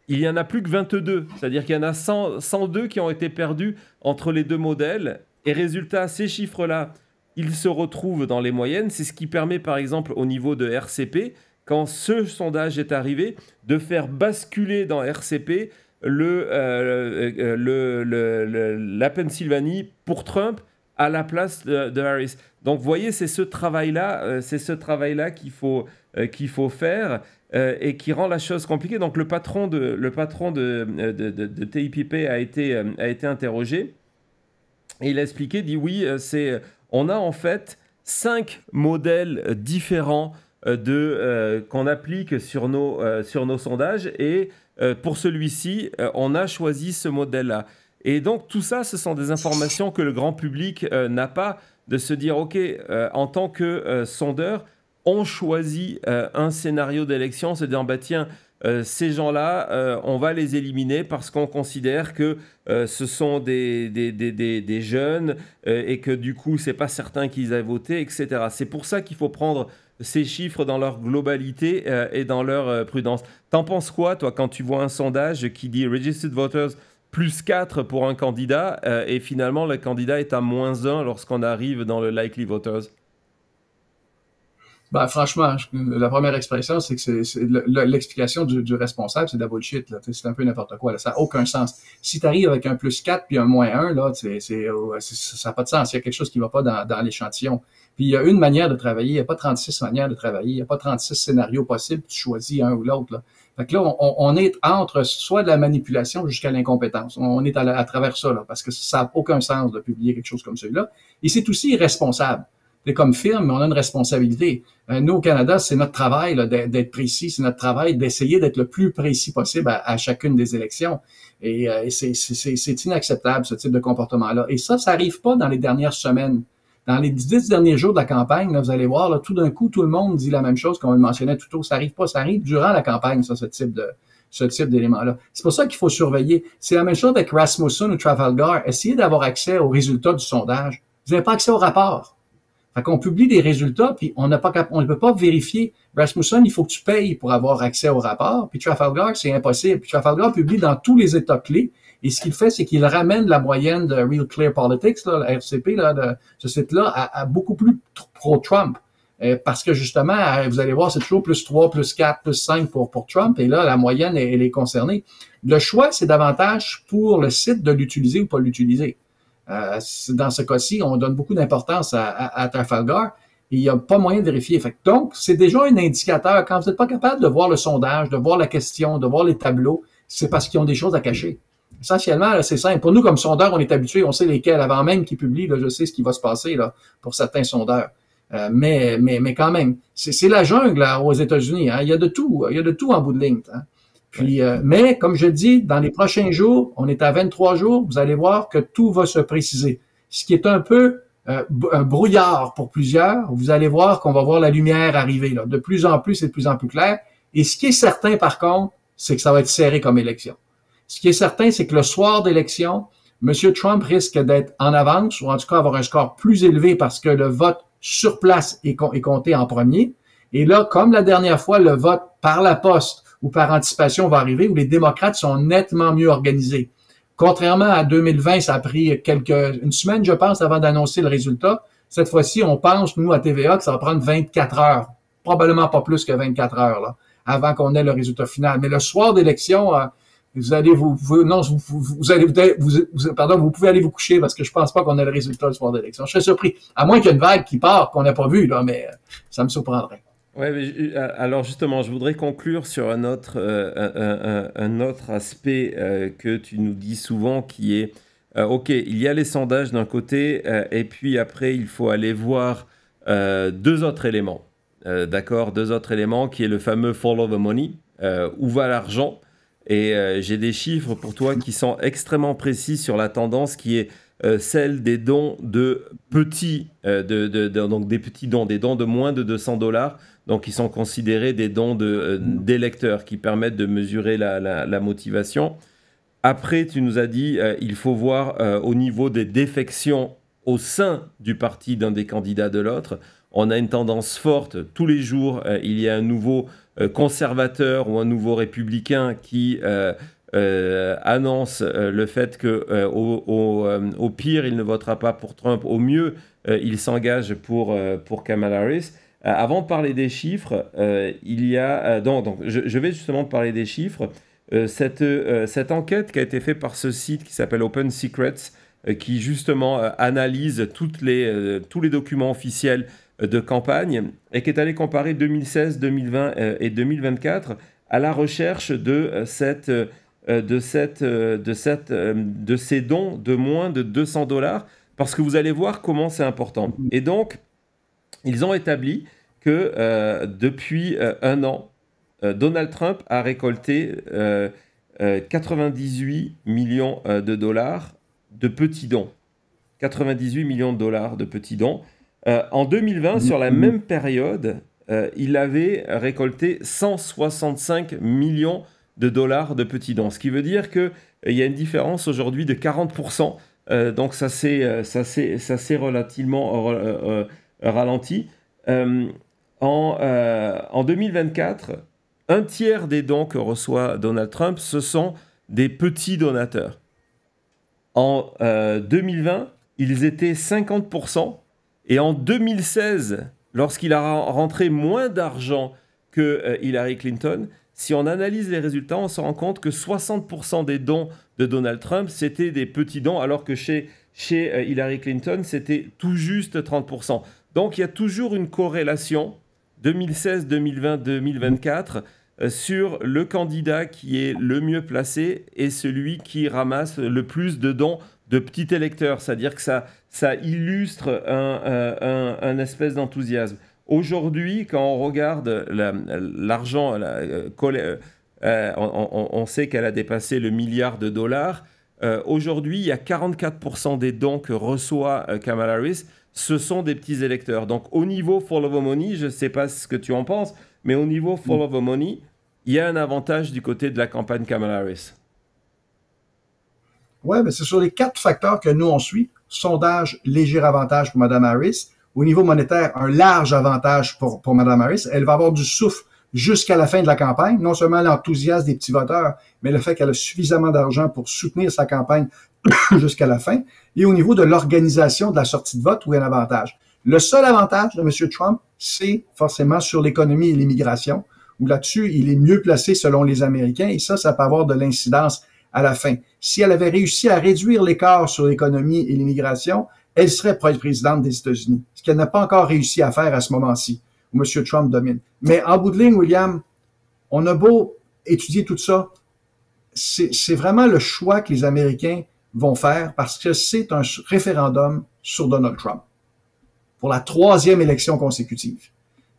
S1: il n'y en a plus que 22. C'est-à-dire qu'il y en a 102 qui ont été perdus entre les 2 modèles. Et résultat, ces chiffres-là, ils se retrouvent dans les moyennes. C'est ce qui permet, par exemple, au niveau de RCP, quand ce sondage est arrivé, de faire basculer dans RCP la Pennsylvanie pour Trump à la place de Harris. Donc, vous voyez, c'est ce travail-là qu'il faut faire et qui rend la chose compliquée. Donc, le patron de TIPP a été interrogé et il a expliqué, dit oui, on a en fait 5 modèles différents qu'on applique sur nos sondages et pour celui-ci, on a choisi ce modèle-là. Et donc tout ça, ce sont des informations que le grand public n'a pas, de se dire, OK, en tant que sondeur, on choisit un scénario d'élection, se dire, bah, tiens, ces gens-là, on va les éliminer parce qu'on considère que ce sont des jeunes et que du coup, c'est pas certain qu'ils aient voté, etc. C'est pour ça qu'il faut prendre ces chiffres dans leur globalité et dans leur prudence. T'en penses quoi, toi, quand tu vois un sondage qui dit Registered Voters plus 4 pour un candidat et finalement le candidat est à moins 1 lorsqu'on arrive dans le Likely Voters?
S2: Ben, franchement, la première expression, c'est que l'explication du responsable, c'est de la bullshit. Là. C'est un peu n'importe quoi. Là. Ça n'a aucun sens. Si tu arrives avec un plus 4 puis un moins 1, là, ça n'a pas de sens. Il y a quelque chose qui ne va pas dans l'échantillon. Puis il y a une manière de travailler. Il n'y a pas 36 manières de travailler. Il n'y a pas 36 scénarios possibles. Tu choisis un ou l'autre. Là. Fait que là, on est entre soit de la manipulation jusqu'à l'incompétence. On est à travers ça, là, parce que ça n'a aucun sens de publier quelque chose comme celui-là. Et c'est aussi irresponsable. C'est comme firme, on a une responsabilité. Nous, au Canada, c'est notre travail d'être précis, c'est notre travail d'essayer d'être le plus précis possible à chacune des élections. Et c'est inacceptable, ce type de comportement-là. Et ça arrive pas dans les dernières semaines. Dans les 10 derniers jours de la campagne, là, vous allez voir, là, tout d'un coup, tout le monde dit la même chose, comme on le mentionnait tout tôt. Ça arrive pas, ça arrive durant la campagne, ça, ce type d'éléments-là. C'est pour ça qu'il faut surveiller. C'est la même chose avec Rasmussen ou Trafalgar. Essayez d'avoir accès aux résultats du sondage. Vous n'avez pas accès au rapport. Fait qu'on publie des résultats, puis on ne peut pas vérifier. Rasmussen, il faut que tu payes pour avoir accès au rapport, puis Trafalgar, c'est impossible. Puis Trafalgar publie dans tous les États clés, et ce qu'il fait, c'est qu'il ramène la moyenne de Real Clear Politics, là, la RCP, là, de ce site-là, à beaucoup plus pro-Trump. Parce que justement, vous allez voir, c'est toujours plus 3, plus 4, plus 5 pour Trump, et là, la moyenne, elle est concernée. Le choix, c'est davantage pour le site de l'utiliser ou pas l'utiliser. Dans ce cas-ci, on donne beaucoup d'importance à Trafalgar et il n'y a pas moyen de vérifier. Donc, c'est déjà un indicateur. Quand vous n'êtes pas capable de voir le sondage, de voir la question, de voir les tableaux, c'est parce qu'ils ont des choses à cacher. Essentiellement, c'est simple. Pour nous, comme sondeurs, on est habitués, on sait lesquels. Avant même qu'ils publient, là, je sais ce qui va se passer là, pour certains sondeurs. Mais quand même, c'est la jungle là, aux États-Unis. Hein. Il y a de tout en bout de ligne. Hein. Puis, mais comme je dis, dans les prochains jours, on est à 23 jours, vous allez voir que tout va se préciser. Ce qui est un peu un brouillard pour plusieurs, vous allez voir qu'on va voir la lumière arriver. Là. De plus en plus, c'est de plus en plus clair. Et ce qui est certain, par contre, c'est que ça va être serré comme élection. Ce qui est certain, c'est que le soir d'élection, M. Trump risque d'être en avance, ou en tout cas avoir un score plus élevé parce que le vote sur place est compté en premier. Et là, comme la dernière fois, le vote par la poste ou par anticipation va arriver, où les démocrates sont nettement mieux organisés. Contrairement à 2020, ça a pris une semaine, je pense, avant d'annoncer le résultat. Cette fois-ci, on pense, nous, à TVA, que ça va prendre 24 heures. Probablement pas plus que 24 heures, là, avant qu'on ait le résultat final. Mais le soir d'élection, vous pouvez aller vous coucher parce que je pense pas qu'on ait le résultat le soir d'élection. Je serais surpris. À moins qu'il y ait une vague qui part, qu'on n'a pas vu, là, mais ça me surprendrait.
S1: Ouais, mais alors justement, je voudrais conclure sur un autre aspect que tu nous dis souvent qui est, OK, il y a les sondages d'un côté, et puis après, il faut aller voir deux autres éléments. D'accord, deux autres éléments qui est le fameux follow the money, où va l'argent. Et j'ai des chiffres pour toi qui sont extrêmement précis sur la tendance qui est celle des dons de petits, donc des petits dons, des dons de moins de 200 $. Donc, ils sont considérés des dons d'électeurs qui permettent de mesurer la motivation. Après, tu nous as dit il faut voir au niveau des défections au sein du parti d'un des candidats de l'autre. On a une tendance forte. Tous les jours, il y a un nouveau conservateur ou un nouveau républicain qui annonce le fait qu'au pire, il ne votera pas pour Trump. Au mieux, il s'engage pour Kamala Harris. Avant de parler des chiffres, il y a... donc, je vais justement parler des chiffres. Cette enquête qui a été faite par ce site qui s'appelle Open Secrets, qui justement analyse tous les documents officiels de campagne et qui est allé comparer 2016, 2020 et 2024 à la recherche de ces dons de moins de 200 $, parce que vous allez voir comment c'est important. Et donc, ils ont établi que depuis un an, Donald Trump a récolté 98 millions de dollars de petits dons. 98 millions de dollars de petits dons. En 2020, sur la même période, il avait récolté 165 millions de dollars de petits dons. Ce qui veut dire qu'il y a une différence aujourd'hui de 40%. Donc ça s'est relativement ralenti. En 2024, un tiers des dons que reçoit Donald Trump, ce sont des petits donateurs. En 2020, ils étaient 50%. Et en 2016, lorsqu'il a rentré moins d'argent que Hillary Clinton, si on analyse les résultats, on se rend compte que 60% des dons de Donald Trump, c'était des petits dons, alors que chez Hillary Clinton, c'était tout juste 30%. Donc il y a toujours une corrélation 2016, 2020, 2024 sur le candidat qui est le mieux placé et celui qui ramasse le plus de dons de petits électeurs. C'est-à-dire que ça illustre un espèce d'enthousiasme. Aujourd'hui, quand on regarde l'argent, on sait qu'elle a dépassé le milliard de dollars. Aujourd'hui, il y a 44% des dons que reçoit Kamala Harris. Ce sont des petits électeurs. Donc, au niveau follow the money, je ne sais pas ce que tu en penses, mais au niveau follow the money, il y a un avantage du côté de la campagne Kamala Harris.
S2: Oui, mais c'est sur les 4 facteurs que nous, on suit. Sondage, léger avantage pour Mme Harris. Au niveau monétaire, un large avantage pour Mme Harris. Elle va avoir du souffle jusqu'à la fin de la campagne. Non seulement l'enthousiasme des petits voteurs, mais le fait qu'elle a suffisamment d'argent pour soutenir sa campagne jusqu'à la fin. Et au niveau de l'organisation de la sortie de vote, où il y a un avantage. Le seul avantage de M. Trump, c'est forcément sur l'économie et l'immigration, où là-dessus, il est mieux placé selon les Américains. Et ça peut avoir de l'incidence à la fin. Si elle avait réussi à réduire l'écart sur l'économie et l'immigration, elle serait présidente des États-Unis. Ce qu'elle n'a pas encore réussi à faire à ce moment-ci, où M. Trump domine. Mais en bout de ligne, William, on a beau étudier tout ça, c'est vraiment le choix que les Américains vont faire parce que c'est un référendum sur Donald Trump pour la 3e élection consécutive.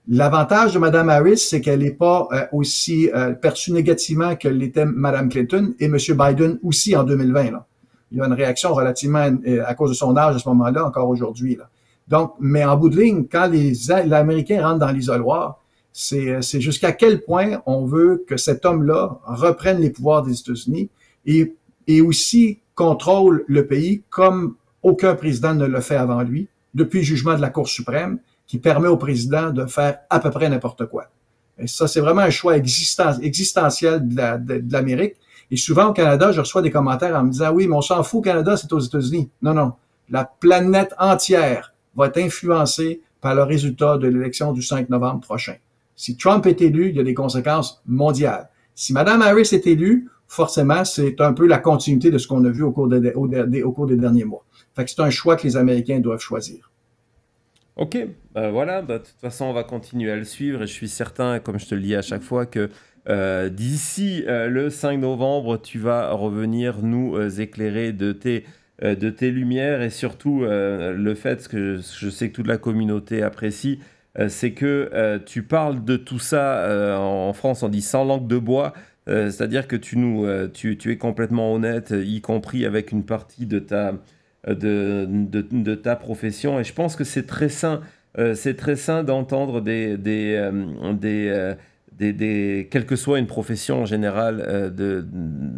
S2: L'avantage de Mme Harris, c'est qu'elle n'est pas aussi perçue négativement que l'était Mme Clinton et M. Biden aussi en 2020. Là. Il y a une réaction relativement à cause de son âge à ce moment-là, encore aujourd'hui. Là. Donc, mais en bout de ligne, quand les Américains rentrent dans l'isoloir, c'est jusqu'à quel point on veut que cet homme-là reprenne les pouvoirs des États-Unis et aussi contrôle le pays comme aucun président ne l'a fait avant lui, depuis le jugement de la Cour suprême, qui permet au président de faire à peu près n'importe quoi. Et ça, c'est vraiment un choix existentiel de l'Amérique. Et souvent, au Canada, je reçois des commentaires en me disant « Oui, mais on s'en fout, au Canada, c'est aux États-Unis. » Non, non. La planète entière va être influencée par le résultat de l'élection du 5 novembre prochain. Si Trump est élu, il y a des conséquences mondiales. Si Mme Harris est élue, forcément, c'est un peu la continuité de ce qu'on a vu au cours des derniers mois. Fait que c'est un choix que les Américains doivent choisir.
S1: Ok, voilà, de toute façon, on va continuer à le suivre et je suis certain, comme je te le dis à chaque fois, que d'ici le 5 novembre, tu vas revenir nous éclairer de tes lumières et surtout le fait, ce que je sais que toute la communauté apprécie, c'est que tu parles de tout ça, en France on dit sans langue de bois, c'est-à-dire que tu es complètement honnête, y compris avec une partie de ta profession et je pense que c'est très sain d'entendre quelle que soit une profession en général,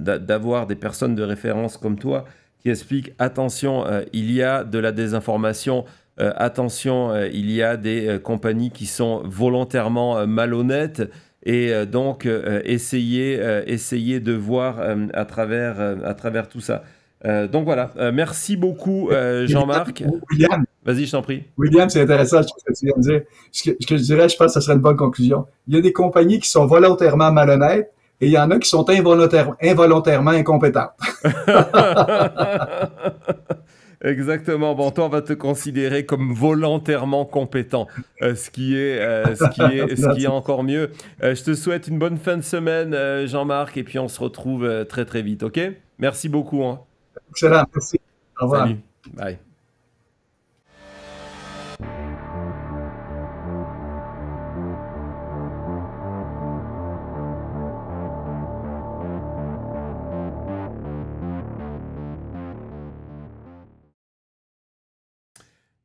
S1: d'avoir des personnes de référence comme toi qui expliquent attention, il y a de la désinformation, attention, il y a des compagnies qui sont volontairement malhonnêtes et donc essayez de voir à travers tout ça. Donc voilà, merci beaucoup Jean-Marc.
S2: William,
S1: vas-y, je t'en prie.
S2: William, c'est intéressant ce que tu viens de dire. Ce que je dirais, je pense que ça serait une bonne conclusion. Il y a des compagnies qui sont volontairement malhonnêtes et il y en a qui sont involontairement incompétentes.
S1: Exactement. Bon, toi, on va te considérer comme volontairement compétent, ce qui est encore mieux. Je te souhaite une bonne fin de semaine, Jean-Marc, et puis on se retrouve très très vite, ok? Merci beaucoup. Hein.
S2: Excellent, merci. Au revoir.
S1: Salut. Bye.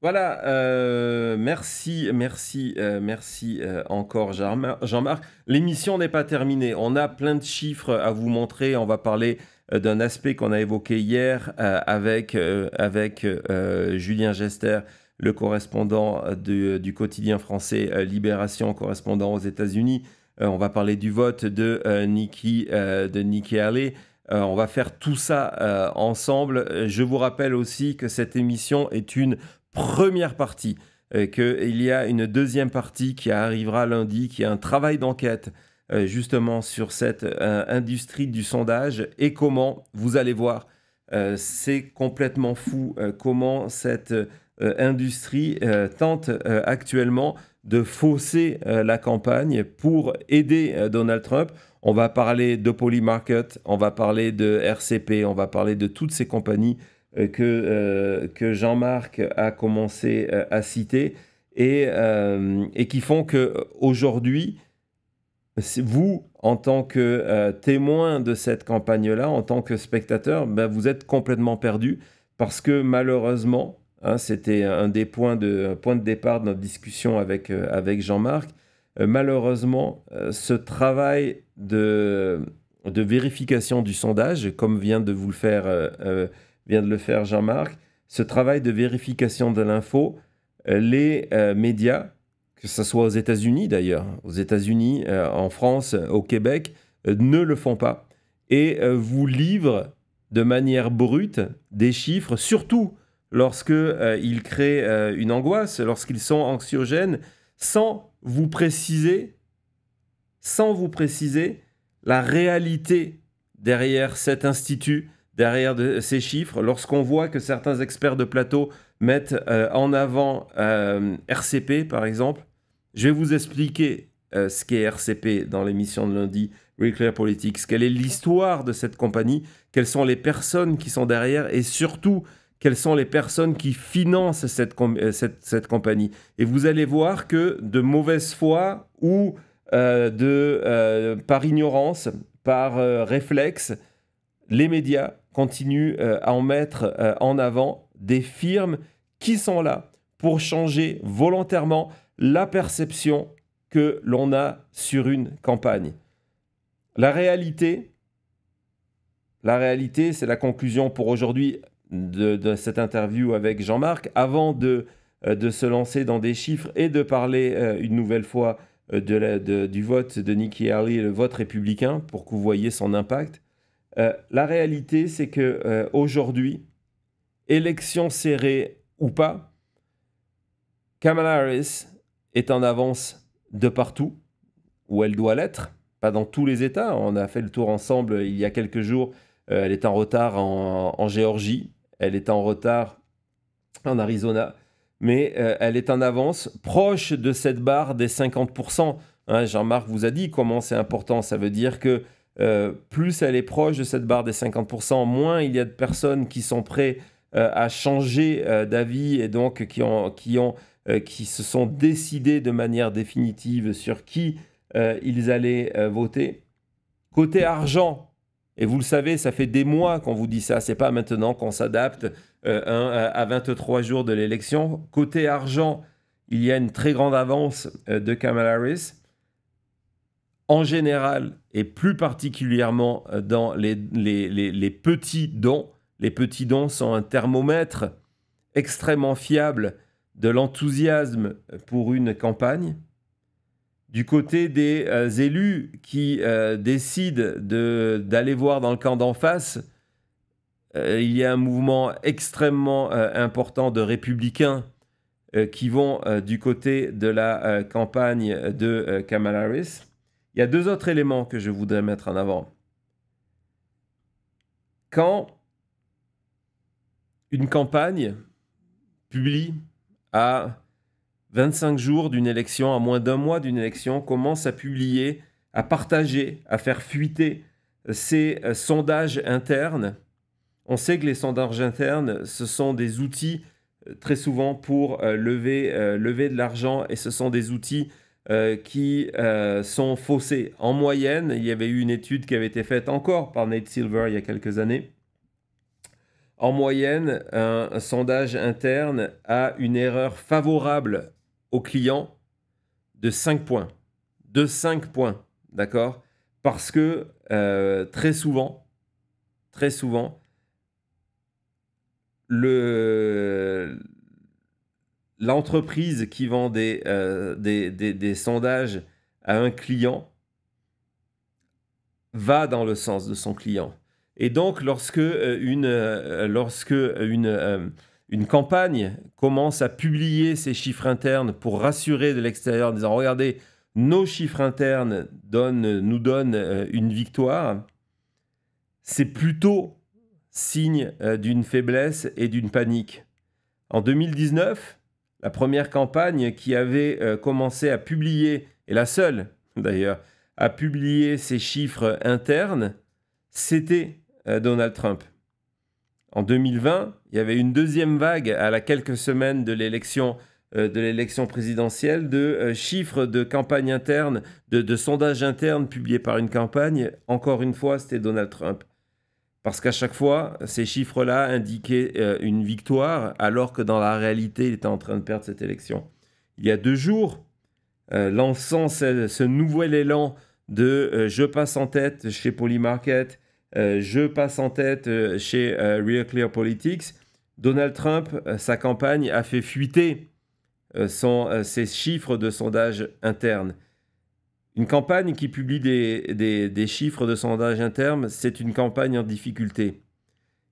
S1: Voilà, merci encore Jean-Marc. L'émission n'est pas terminée. On a plein de chiffres à vous montrer. On va parler d'un aspect qu'on a évoqué hier avec Julien Gester, le correspondant du quotidien français Libération, correspondant aux États-Unis. On va parler du vote de Nikki Haley. On va faire tout ça ensemble. Je vous rappelle aussi que cette émission est une première partie, qu'il y a une deuxième partie qui arrivera lundi, qui est un travail d'enquête justement sur cette industrie du sondage et comment, vous allez voir, c'est complètement fou comment cette industrie tente actuellement de fausser la campagne pour aider Donald Trump. On va parler de Polymarket, on va parler de RCP, on va parler de toutes ces compagnies que Jean-Marc a commencé à citer et qui font qu'aujourd'hui, vous, en tant que témoin de cette campagne-là, en tant que spectateur, ben, vous êtes complètement perdu parce que malheureusement, hein, c'était un des points de départ de notre discussion avec Jean-Marc, malheureusement, ce travail de vérification du sondage, comme vient de le faire Jean-Marc, ce travail de vérification de l'info, les médias, que ce soit aux États-Unis d'ailleurs, aux États-Unis, en France, au Québec, ne le font pas et vous livrent de manière brute des chiffres, surtout lorsqu'ils créent une angoisse, lorsqu'ils sont anxiogènes, sans vous préciser la réalité derrière cet institut, derrière ces chiffres. Lorsqu'on voit que certains experts de plateau mettent en avant RCP, par exemple, je vais vous expliquer ce qu'est RCP dans l'émission de lundi, Real Clear Politics, quelle est l'histoire de cette compagnie, quelles sont les personnes qui sont derrière et surtout quelles sont les personnes qui financent cette compagnie. Et vous allez voir que de mauvaise foi ou par ignorance, par réflexe, les médias continuent à en mettre en avant des firmes qui sont là pour changer volontairement la perception que l'on a sur une campagne. La réalité, c'est la conclusion pour aujourd'hui de cette interview avec Jean-Marc. Avant de se lancer dans des chiffres et de parler une nouvelle fois du vote de Nikki Haley, le vote républicain, pour que vous voyez son impact, la réalité, c'est que aujourd'hui, élection serrée ou pas, Kamala Harris est en avance de partout où elle doit l'être, pas dans tous les États. On a fait le tour ensemble il y a quelques jours. Elle est en retard en Géorgie, elle est en retard en Arizona, mais elle est en avance proche de cette barre des 50%. Hein, Jean-Marc vous a dit comment c'est important. Ça veut dire que plus elle est proche de cette barre des 50%, moins il y a de personnes qui sont prêtes à changer d'avis et donc qui se sont décidés de manière définitive sur qui ils allaient voter. Côté argent, et vous le savez, ça fait des mois qu'on vous dit ça, c'est pas maintenant qu'on s'adapte à 23 jours de l'élection. Côté argent, il y a une très grande avance de Kamala Harris. En général, et plus particulièrement dans les petits dons. Les petits dons sont un thermomètre extrêmement fiable de l'enthousiasme pour une campagne. Du côté des élus qui décident d'aller voir dans le camp d'en face, il y a un mouvement extrêmement important de républicains qui vont du côté de la campagne de Kamala Harris. Il y a deux autres éléments que je voudrais mettre en avant. Quand une campagne publie à 25 jours d'une élection, à moins d'un mois d'une élection, commence à publier, à partager, à faire fuiter ces sondages internes, on sait que les sondages internes, ce sont des outils très souvent pour lever de l'argent et ce sont des outils qui sont faussés. En moyenne, il y avait eu une étude qui avait été faite encore par Nate Silver il y a quelques années. en moyenne, un sondage interne a une erreur favorable au client de 5 points. De 5 points, d'accord? Parce que très souvent, l'entreprise qui vend des sondages à un client va dans le sens de son client. Et donc, lorsque une campagne commence à publier ses chiffres internes pour rassurer de l'extérieur en disant « Regardez, nos chiffres internes nous donnent une victoire », c'est plutôt signe d'une faiblesse et d'une panique. En 2019, la première campagne qui avait commencé à publier, et la seule d'ailleurs, à publier ses chiffres internes, c'était Donald Trump. En 2020, il y avait une deuxième vague à la quelques semaines de l'élection présidentielle de chiffres de campagne interne, de sondages internes publiés par une campagne. Encore une fois, c'était Donald Trump. Parce qu'à chaque fois, ces chiffres-là indiquaient une victoire, alors que dans la réalité, il était en train de perdre cette élection. Il y a 2 jours, lançant ce nouvel élan de je passe en tête chez Polymarket, je passe en tête chez Real Clear Politics, Donald Trump, sa campagne a fait fuiter ses chiffres de sondage interne. Une campagne qui publie des chiffres de sondage interne, c'est une campagne en difficulté.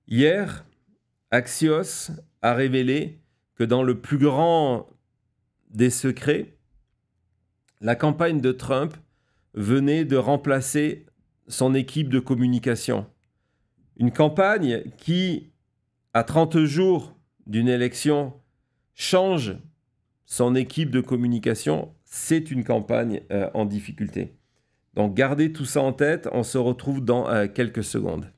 S1: Hier, Axios a révélé que dans le plus grand des secrets, la campagne de Trump venait de remplacer son équipe de communication. Une campagne qui, à 30 jours d'une élection, change son équipe de communication, c'est une campagne en difficulté. Donc gardez tout ça en tête, on se retrouve dans quelques secondes.